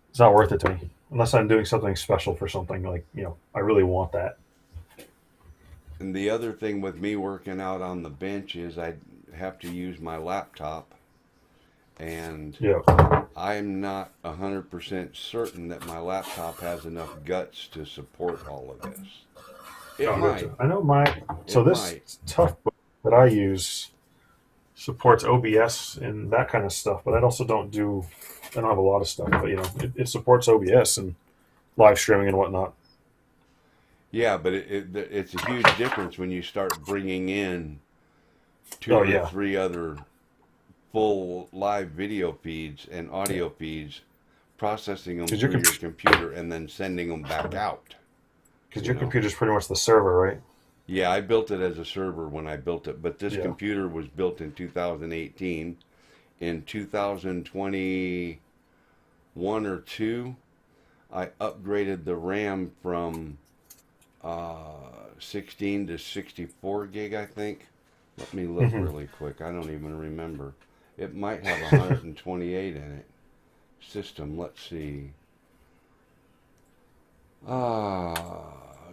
It's not worth it to me unless I'm doing something special for something like I really want that. And the other thing with me working out on the bench is I have to use my laptop, and Yeah. I'm not 100% certain that my laptop has enough guts to support all of this. It Oh, might. gotcha. I know my so It this might. tough book that I use supports OBS and that kind of stuff, but I also don't do. I don't have a lot of stuff, but it supports OBS and live streaming and whatnot. Yeah, but it's a huge difference when you start bringing in Oh two or yeah, three other full live video feeds and audio feeds, processing them because through your computer and then sending them back out. You your know? computer's pretty much the server, right? Yeah, I built it as a server when I built it, but this Yeah. computer was built in 2018. In 2021 or 2, I upgraded the RAM from 16 to 64 gig, I think. Let me look Hmm. really quick. I don't even remember. It might have 128 in it. System, let's see.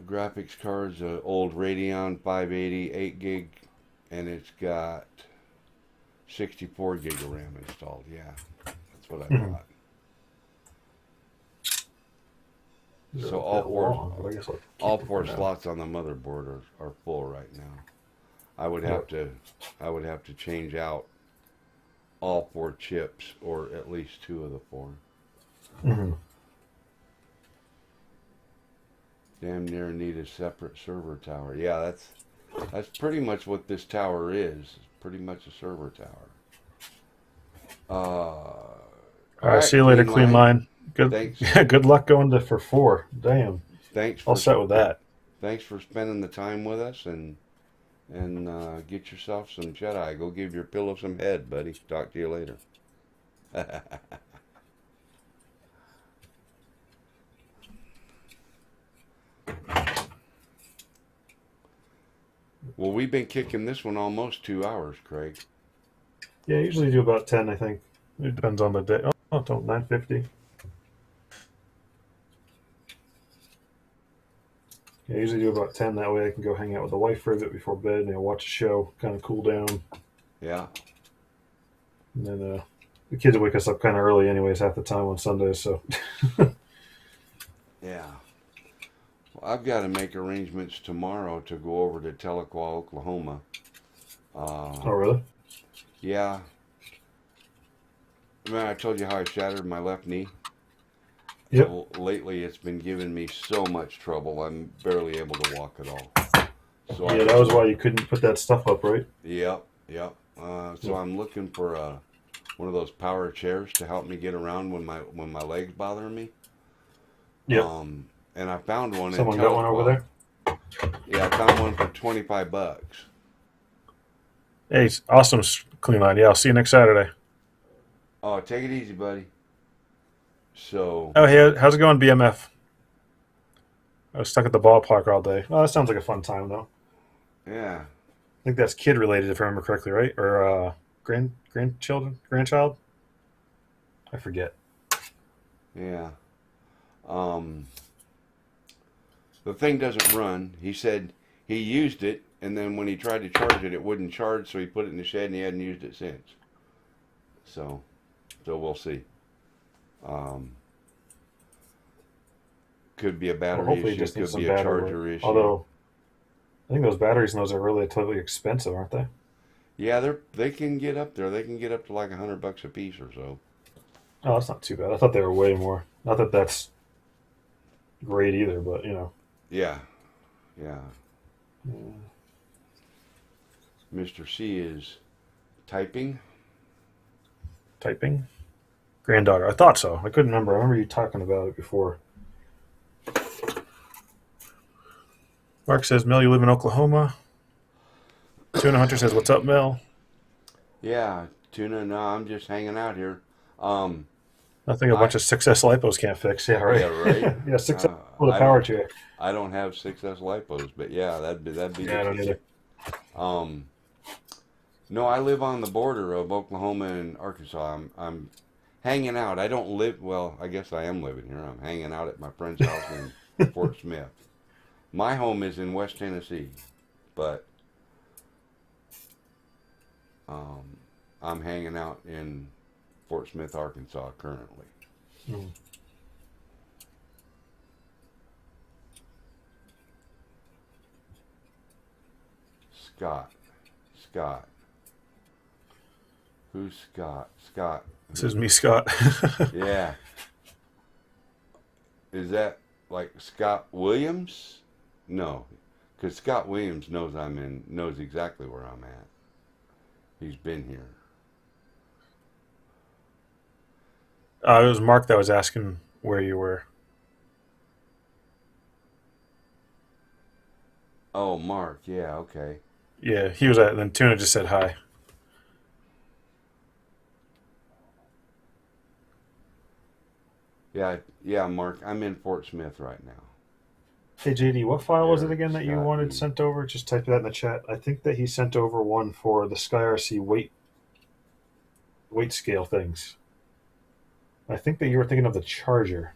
Graphics cards, old Radeon 580, 8 gig, and it's got 64 gig of RAM installed. Yeah, that's what I Hmm. thought. These So are a bit long, but I guess I'll all keep them for four now. slots on the motherboard are full right now. I would have Yep. to change out all 4 chips, or at least 2 of the 4. Hmm. Damn near need a separate server tower. Yeah, that's pretty much what this tower is. It's pretty much a server tower. All All right, right, see you later, clean Clean line. Line. Good, Thanks. good luck going to for 4. Damn, Thanks all for set with that. thanks for spending the time with us, and get yourself some Jedi. Go give your pillow some head, buddy. Talk to you later. Well, we've been kicking this one almost 2 hours, Craig. Yeah, I usually do about 10. I think it depends on the day. Oh, don't 9:50. Yeah, I usually do about 10. That way I can go hang out with the wife for a bit before bed and watch a show, kind of cool down. Yeah. And then the kids wake us up kind of early, anyways, half the time on Sundays. So, Yeah. Well, I've got to make arrangements tomorrow to go over to Tahlequah, Oklahoma. oh really? Yeah. Man, I told you how I shattered my left knee. Yep. Well, lately it's been giving me so much trouble. I'm barely able to walk at all. So Yeah, that was why you couldn't put that stuff up, right? Yep, yep. So Yep. I'm looking for one of those power chairs to help me get around when my legs bother me. Yep. And I found one in Someone got one over Tahlequah. there. Yeah, I found one for $25. Hey, awesome, Clean Line. Yeah, I'll see you next Saturday. Oh, take it easy, buddy. So Oh, hey, how's it going, BMF? I was stuck at the ballpark all day. Oh, that sounds like a fun time, though. yeah, I think that's kid related, if I remember correctly, right? Or grandchild? I forget. yeah. The thing doesn't run. He said he used it, and then when he tried to charge it, it wouldn't charge. So he put it in the shed, and he hadn't used it since. So, so we'll see. Um, could be a Well, battery hopefully, it issue. just needs Could some be a battery charger life. issue. Although, I think those batteries in those are relatively expensive, aren't they? Yeah, they can get up there. They can get up to like $100 a piece or so. Oh, that's not too bad. I thought they were way more. Not that that's great either, but Yeah, yeah. Mm. Mr. C is typing. Typing. Granddaughter. I thought so. I couldn't remember. I remember you talking about it before. Mark says, Mel, you live in Oklahoma. Tuna Hunter says, what's up, Mel? Yeah, Tuna. No, I'm just hanging out here. Um, Nothing a I bunch of 6S lipos can't fix. Yeah, right. Yeah, right. Yeah, 6S with a I power don't chair. I don't have 6S lipos, but yeah, that'd be the Yeah, I don't key. either. No, I live on the border of Oklahoma and Arkansas. I'm hanging out. I don't live, well, I guess I am living here. I'm hanging out at my friend's house in Fort Smith. My home is in West Tennessee, but I'm hanging out in Fort Smith, Arkansas currently. Mm. Scott. Who's Scott? Scott. This is me, Scott. Yeah. Is that like Scott Williams? No, because Scott Williams knows exactly where I'm at. He's been here. It was Mark that was asking where you were. Oh, Mark. Yeah, okay. Yeah, he was at. Then Tuna just said hi. Yeah, Mark. I'm in Fort Smith right now. Hey JD, what file was it Eric again that you Scott wanted E. sent over? Just type that in the chat. I think that he sent over one for the CKRC weight scale things. I think that you were thinking of the charger.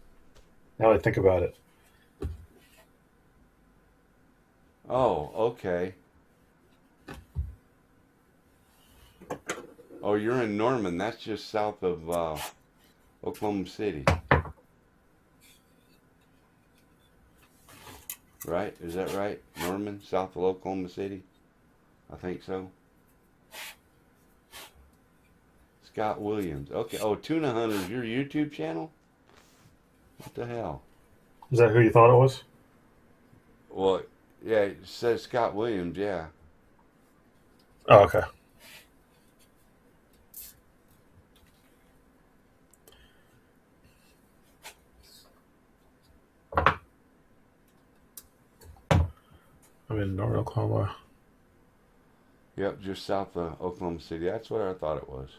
Now that I think about it. Oh, okay. Oh, you're in Norman. That's just south of Oklahoma City. Right? Is that right? Norman, south of Oklahoma City? I think so. Scott Williams. Okay. Oh, Tuna Hunters, your YouTube channel? What the hell? Is that who you thought it was? Well, yeah, it says Scott Williams, yeah. Oh, okay. I'm in Norman, Oklahoma. Yep, just south of Oklahoma City. That's what I thought it was.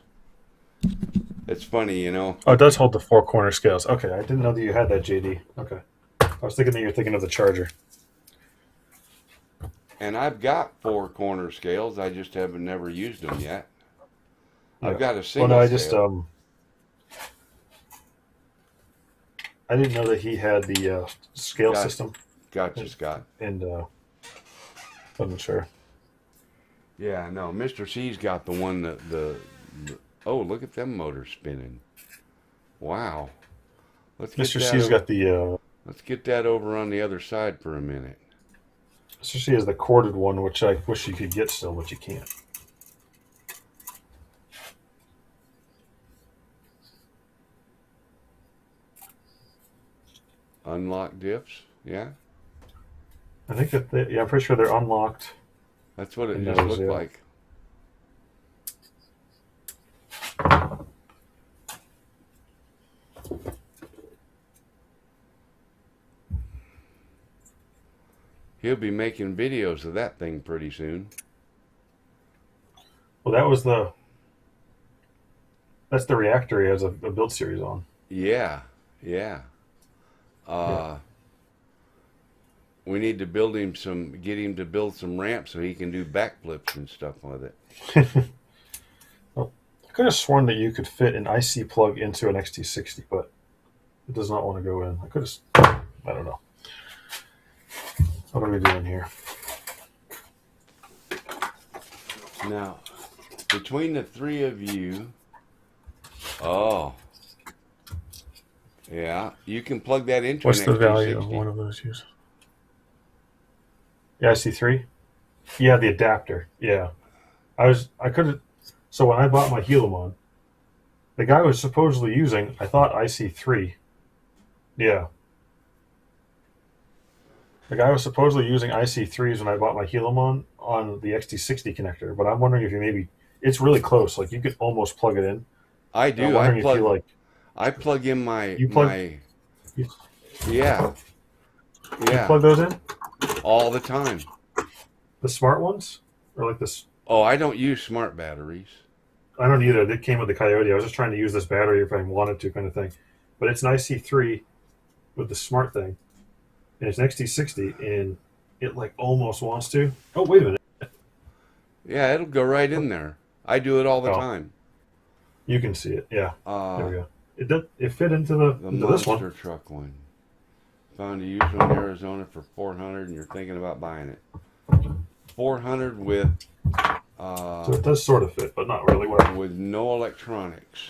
It's funny, you know. Oh, it does hold the 4 corner scales. Okay, I didn't know that you had that, JD. Okay. I was thinking that you're thinking of the charger. And I've got 4 corner scales. I just haven't never used them yet. Yeah. I've got a single Well, no, I scale. I didn't know that he had the scale Gotcha. system, Gotcha, Scott. and wasn't sure. Yeah, no, Mr. C's got the one that the oh, look at them motors spinning. Wow. Let's get Mr. that C's over, got the let's get that over on the other side for a minute. Mr. C has the corded one, which I wish you could get still, but you can't. Unlock diffs, yeah? I think that I'm pretty sure they're unlocked. That's what it In just those, looked yeah. like. He'll be making videos of that thing pretty soon. Well, that's the reactor he has a build series on. Yeah. We need to get him to build some ramps so he can do backflips and stuff with it. Well, I could have sworn that you could fit an IC plug into an XT60, but it does not want to go in. I don't know. What are we doing here? Now, between the 3 of you, oh, yeah, you can plug that into What's an the XT60. value of one of those use? Yeah, IC3? Yeah, the adapter. Yeah. I could have, so when I bought my Heliumon, the guy was supposedly using, I thought IC3. Yeah. The guy was supposedly using IC3s when I bought my Heliumon on the XT60 connector, but I'm wondering if it's really close. Like, you could almost plug it in. I do. I'm wondering if you like. I plug in my You plug- my You yeah plug those in? all the time. The smart ones? Or like this? Oh, I don't use smart batteries. I don't either. It came with the Coyote. I was just trying to use this battery if I wanted to, kind of thing. But it's an IC3 with the smart thing. And it's an XT60, and it like almost wants to. Oh, wait a minute. Yeah, it'll go right in there. I do it all the Oh. time. You can see it. Yeah. There we go. It fit into The into this monster one. truck one. Found a used one in Arizona for 400, and you're thinking about buying it. 400 with So it does sort of fit, but not really well. with no electronics.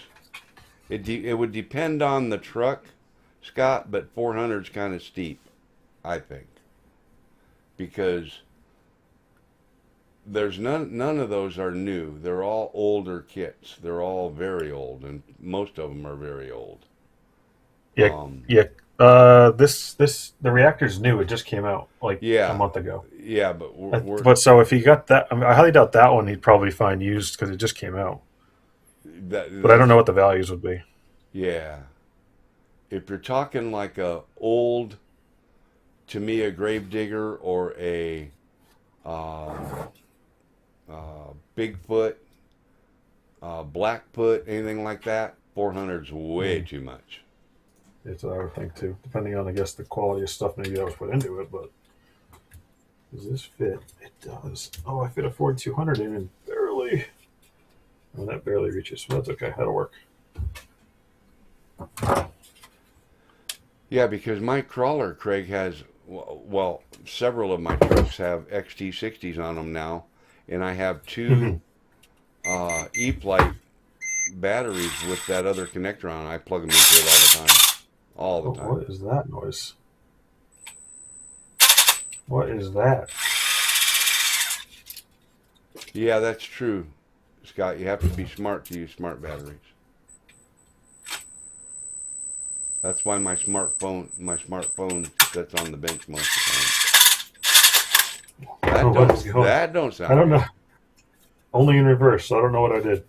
It would depend on the truck, Scott, but 400 is kind of steep, I think, because there's none of those are new. They're all older kits. They're all very old, and most of them are very old. Yeah, Um, yeah. The reactor's new. It just came out like a yeah, month ago. yeah, but But so if he got that, I mean, I highly doubt that one. He'd probably find used because it just came out. But I don't know that's what the values would be. yeah. If you're talking like a old, to me, a Gravedigger or a uh, Bigfoot, Blackfoot, anything like that, 400's way Mm. too much. It's what I would think too. Depending on, I guess, the quality of stuff maybe that was put into it. But does this fit? It does. Oh, I fit a Ford 200 in and barely. Oh, that barely reaches. Well, that's okay. That'll work. Yeah, because my crawler, Craig, has, well, several of my trucks have XT60s on them now, and I have two E-Plite batteries with that other connector on. I plug them into it all the time. All Oh, the time. what is that noise? What is that? Yeah, that's true, Scott. You have to be smart to use smart batteries. That's why my smartphone sits on the bench most of the time. Oh, what is going? That don't I sound don't good. know. Only in reverse. So I don't know what I did.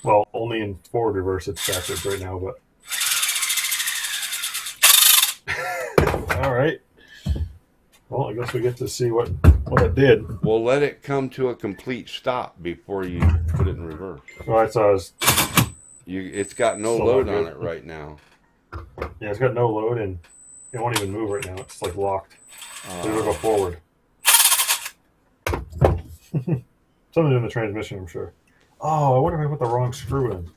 Well, only in forward reverse. It's backwards right now. But all right. Well, I guess we get to see what it did. Well, let it come to a complete stop before you put it in reverse. Well, I saw It's got no still load not on good. it right now. Yeah, it's got no load and it won't even move right now. It's like locked. So it'll go forward. Something in the transmission, I'm sure. Oh, I wonder if I put the wrong screw in.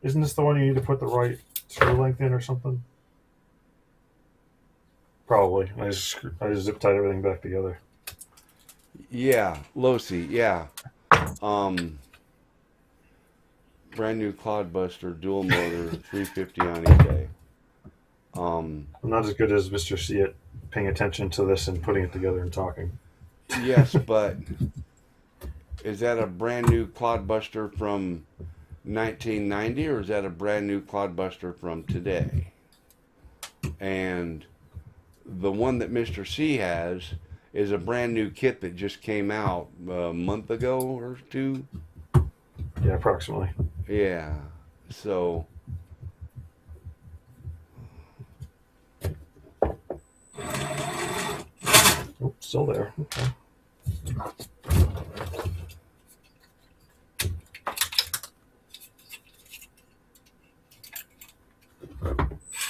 Isn't this the one you need to put the right screw length in or something? Probably. I just zip tied everything back together. Yeah, Losi, yeah. Brand new Clodbuster, dual motor, 350 on eBay. I'm not as good as Mr. C at paying attention to this and putting it together and talking. Yes, but is that a brand new Clodbuster from 1990 or is that a brand new Clodbuster from today? And the one that Mr. C has is a brand new kit that just came out a month ago or two. Yeah, approximately. Yeah. So Oh, still there. Okay.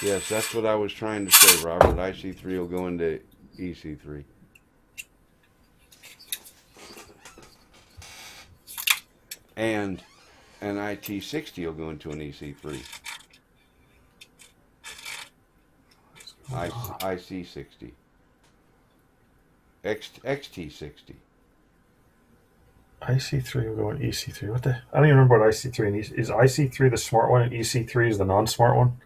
yes, that's what I was trying to say, Robert. IC3 will go into EC3. And an IT60 will go into an EC3. IC60. XT60. IC3 will go in EC3. What the? I don't even remember what IC3 and is IC3 the smart one and EC3 is the non-smart one.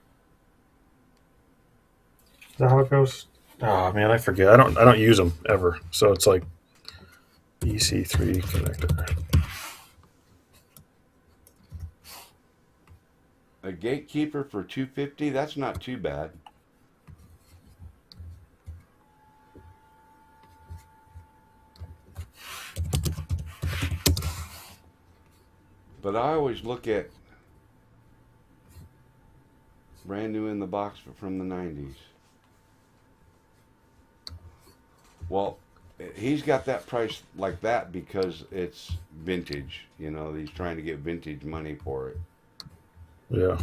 Is that how it goes? Oh man, I forget. I don't use them ever. So it's like EC3 connector. A gatekeeper for 250, that's not too bad. But I always look at brand new in the box from the 90s. Well, he's got that price like that because it's vintage. You know, he's trying to get vintage money for it. Yeah.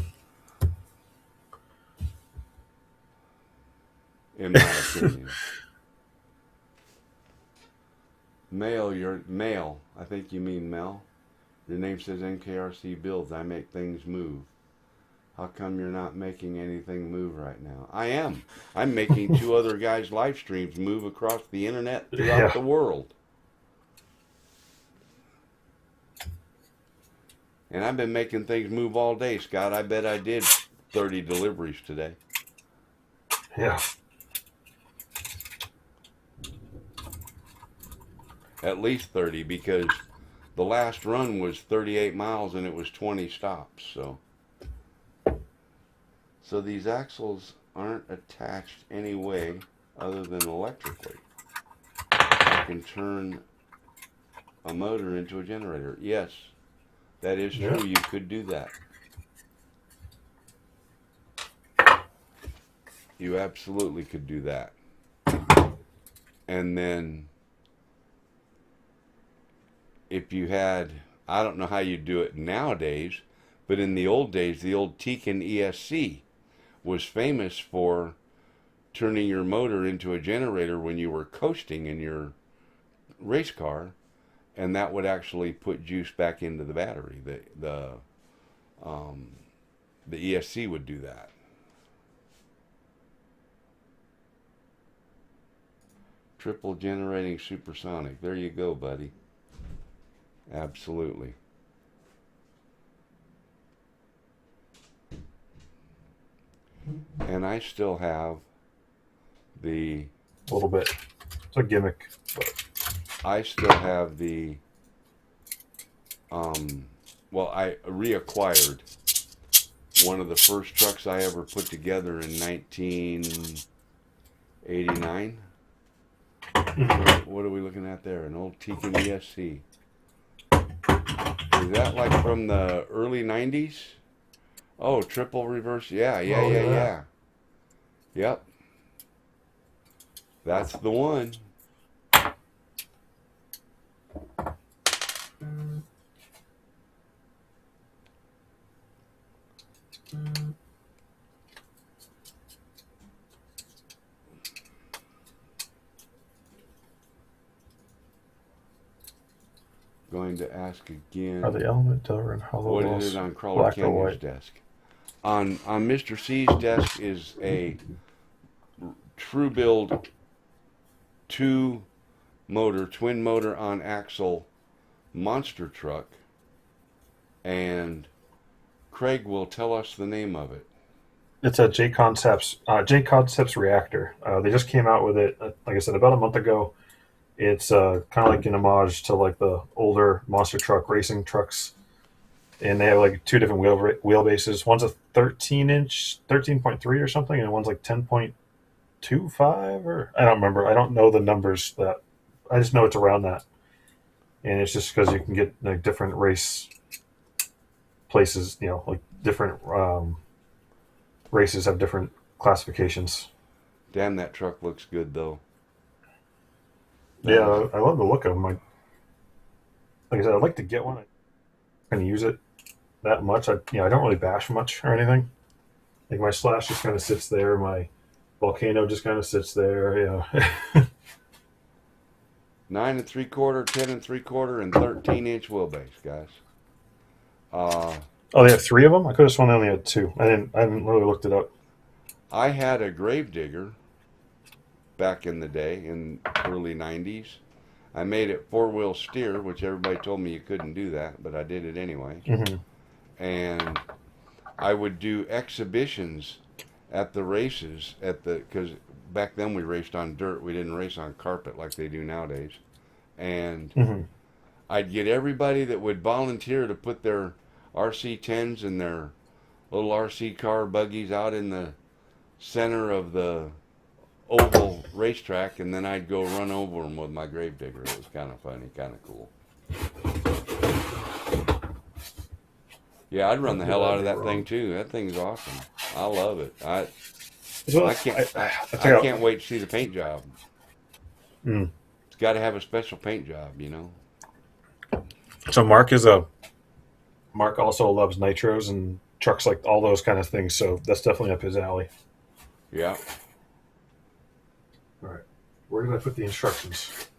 In my opinion. Mail. I think you mean Mel. Your name says NKRC Builds. I make things move. How come you're not making anything move right now? I am. I'm making 2 other guys' live streams move across the internet throughout the world. And I've been making things move all day, Scott. I bet I did 30 deliveries today. Yeah. At least 30, because the last run was 38 miles and it was 20 stops. So these axles aren't attached any way other than electrically. I can turn a motor into a generator. Yes, that is true. You could do that. You absolutely could do that. And then if you had, I don't know how you do it nowadays, but in the old days, the old Tekin ESC was famous for turning your motor into a generator when you were coasting in your race car, and that would actually put juice back into the battery. The ESC would do that. Triple generating supersonic. There you go, buddy. Absolutely. And I still have the... A little bit. It's a gimmick. But... I still have the... well, I reacquired one of the first trucks I ever put together in 1989. What are we looking at there? An old Tekin ESC. Is that like from the early 90s? Oh, triple reverse. Yeah. Yep. That's the one. Going to ask again. Are the element tiller and hollow What walls is it on Crawler black or Canyon's white? desk? On Mr. C's desk is a true build 2 motor, twin motor on axle monster truck, and Craig will tell us the name of it. It's a J Concepts reactor. They just came out with it, like I said, about a month ago. It's kind of like an homage to like the older monster truck racing trucks, and they have like 2 different wheelbases. One's a 13-inch, 13.3 or something, and one's like 10.25 or I don't remember. I don't know the numbers. That I just know it's around that, and it's just because you can get like different race places. You know, like different races have different classifications. Damn, that truck looks good though. Yeah, I love the look of them. Like I said, I'd like to get one. I can use it that much. I don't really bash much or anything. Like my Slash just kind of sits there. My Volcano just kind of sits there. Yeah. 9 3/4, 10 3/4, and 13-inch wheelbase, guys. Oh, they have 3 of them. I could have sworn they only had 2. I haven't really looked it up. I had a Gravedigger back in the day, in early 90s. I made it 4-wheel steer, which everybody told me you couldn't do that, but I did it anyway. Mm-hmm. And I would do exhibitions at the races, because back then we raced on dirt. We didn't race on carpet like they do nowadays. And I'd get everybody that would volunteer to put their RC-10s and their little RC car buggies out in the center of the oval racetrack, and then I'd go run over them with my Gravedigger. It was kind of funny, kind of cool. Yeah, I'd run the hell out of that thing too. That thing's awesome. I love it. I can't wait to see the paint job. It's got to have a special paint job, you know. So Mark also loves nitros and trucks, like all those kind of things. So that's definitely up his alley. Yeah. All right. Where did I put the instructions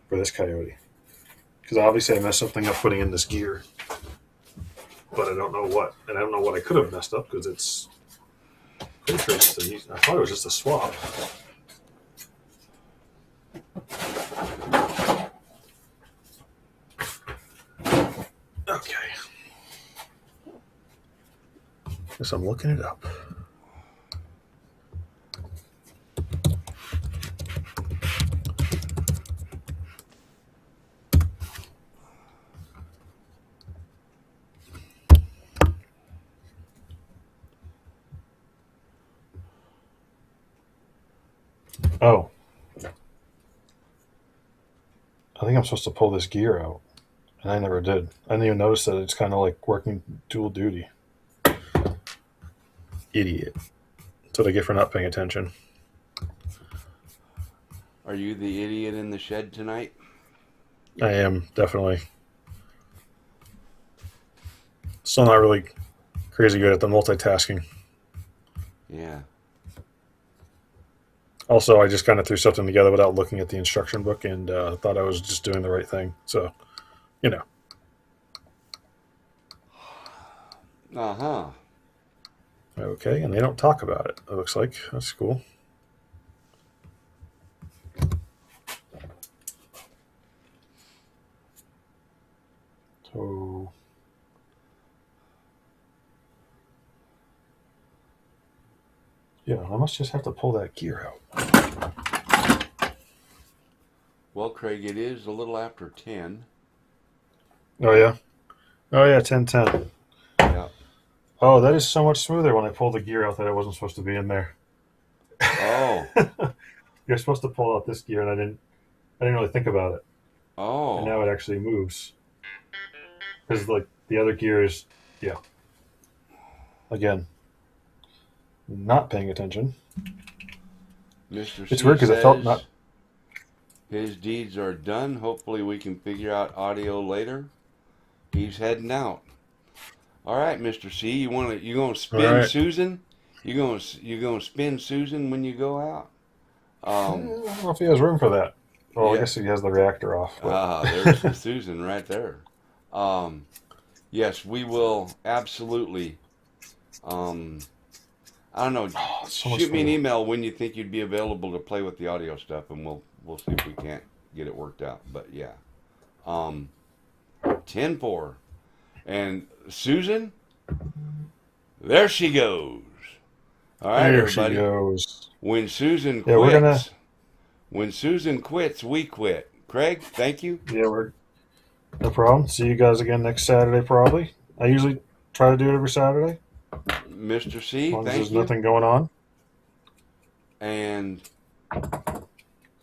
for this Coyote? Because obviously I messed something up putting in this gear. but I don't know what, and I don't know what I could have messed up because it's pretty sure it's I thought it was just a swap. Okay. Guess I'm looking it up. Oh. I think I'm supposed to pull this gear out, and I never did. I didn't even notice that it's kind of like working dual duty. Idiot. That's what I get for not paying attention. Are you the idiot in the shed tonight? I am, definitely. Still not really crazy good at the multitasking. Yeah. Also, I just kind of threw something together without looking at the instruction book and thought I was just doing the right thing. So, you know. Uh-huh. Okay, and they don't talk about it, it looks like. That's cool. So, yeah, I must just have to pull that gear out. Well, Craig, it is a little after 10. Oh, yeah? Oh, yeah, 10:10. Yeah. Oh, that is so much smoother when I pull the gear out that it wasn't supposed to be in there. Oh. You're supposed to pull out this gear, and I didn't really think about it. Oh. And now it actually moves. Because, like, the other gear is, yeah. Again, not paying attention. Mr. It's C weird because it felt says not. his deeds are done. Hopefully we can figure out audio later. He's heading out. All right, Mr. C, you gonna spin Right. Susan? You gonna spin Susan when you go out? I don't know if he has room for that. Well, Yeah. I guess he has the reactor off. But. There's the Susan right there. Yes, we will absolutely. I don't know. So much Shoot me an fun. email when you think you'd be available to play with the audio stuff, and we'll see if we can't get it worked out. But yeah, 10-4, and Susan, there she goes. All right, There everybody. she goes. When Susan Yeah, quits, when Susan quits, we quit. Craig, thank you. Yeah, we're no problem. See you guys again next Saturday, probably. I usually try to do it every Saturday, Mr. as C, long as thank there's you. nothing going on. And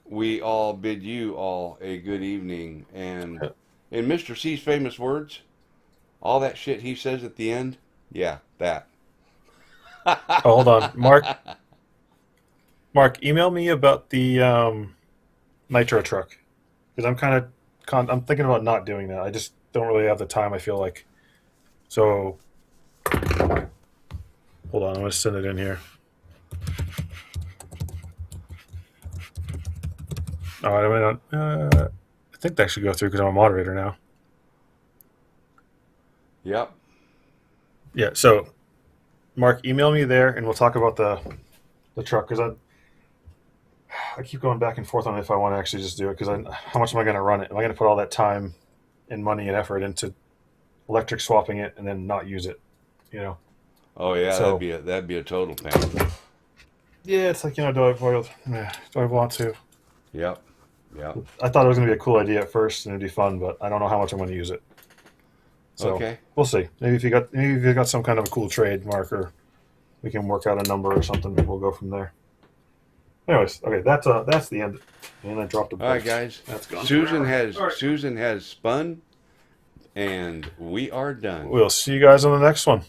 we all bid you all a good evening. And in Mr. C's famous words, all that shit he says at the end, yeah, that. Oh, hold on, Mark. Mark, email me about the nitro truck because I'm thinking about not doing that. I just don't really have the time. I feel like. So, hold on. I'm gonna send it in here. All right, I think that should go through because I'm a moderator now. Yep. Yeah. So, Mark, email me there, and we'll talk about the truck because I keep going back and forth on if I want to actually just do it because how much am I going to run it? Am I going to put all that time and money and effort into electric swapping it and then not use it? You know. Oh yeah, So- that'd be a total pain. Yeah, it's like do I want to? Yep. Yep. I thought it was going to be a cool idea at first and it'd be fun, but I don't know how much I'm going to use it. So Okay. we'll see. Maybe if you got some kind of a cool trade marker, we can work out a number or something. We'll go from there. Anyways, okay, that's the end. And I dropped a All right, bolt. guys. That's gone. Susan All right. has spun, and we are done. We'll see you guys on the next one.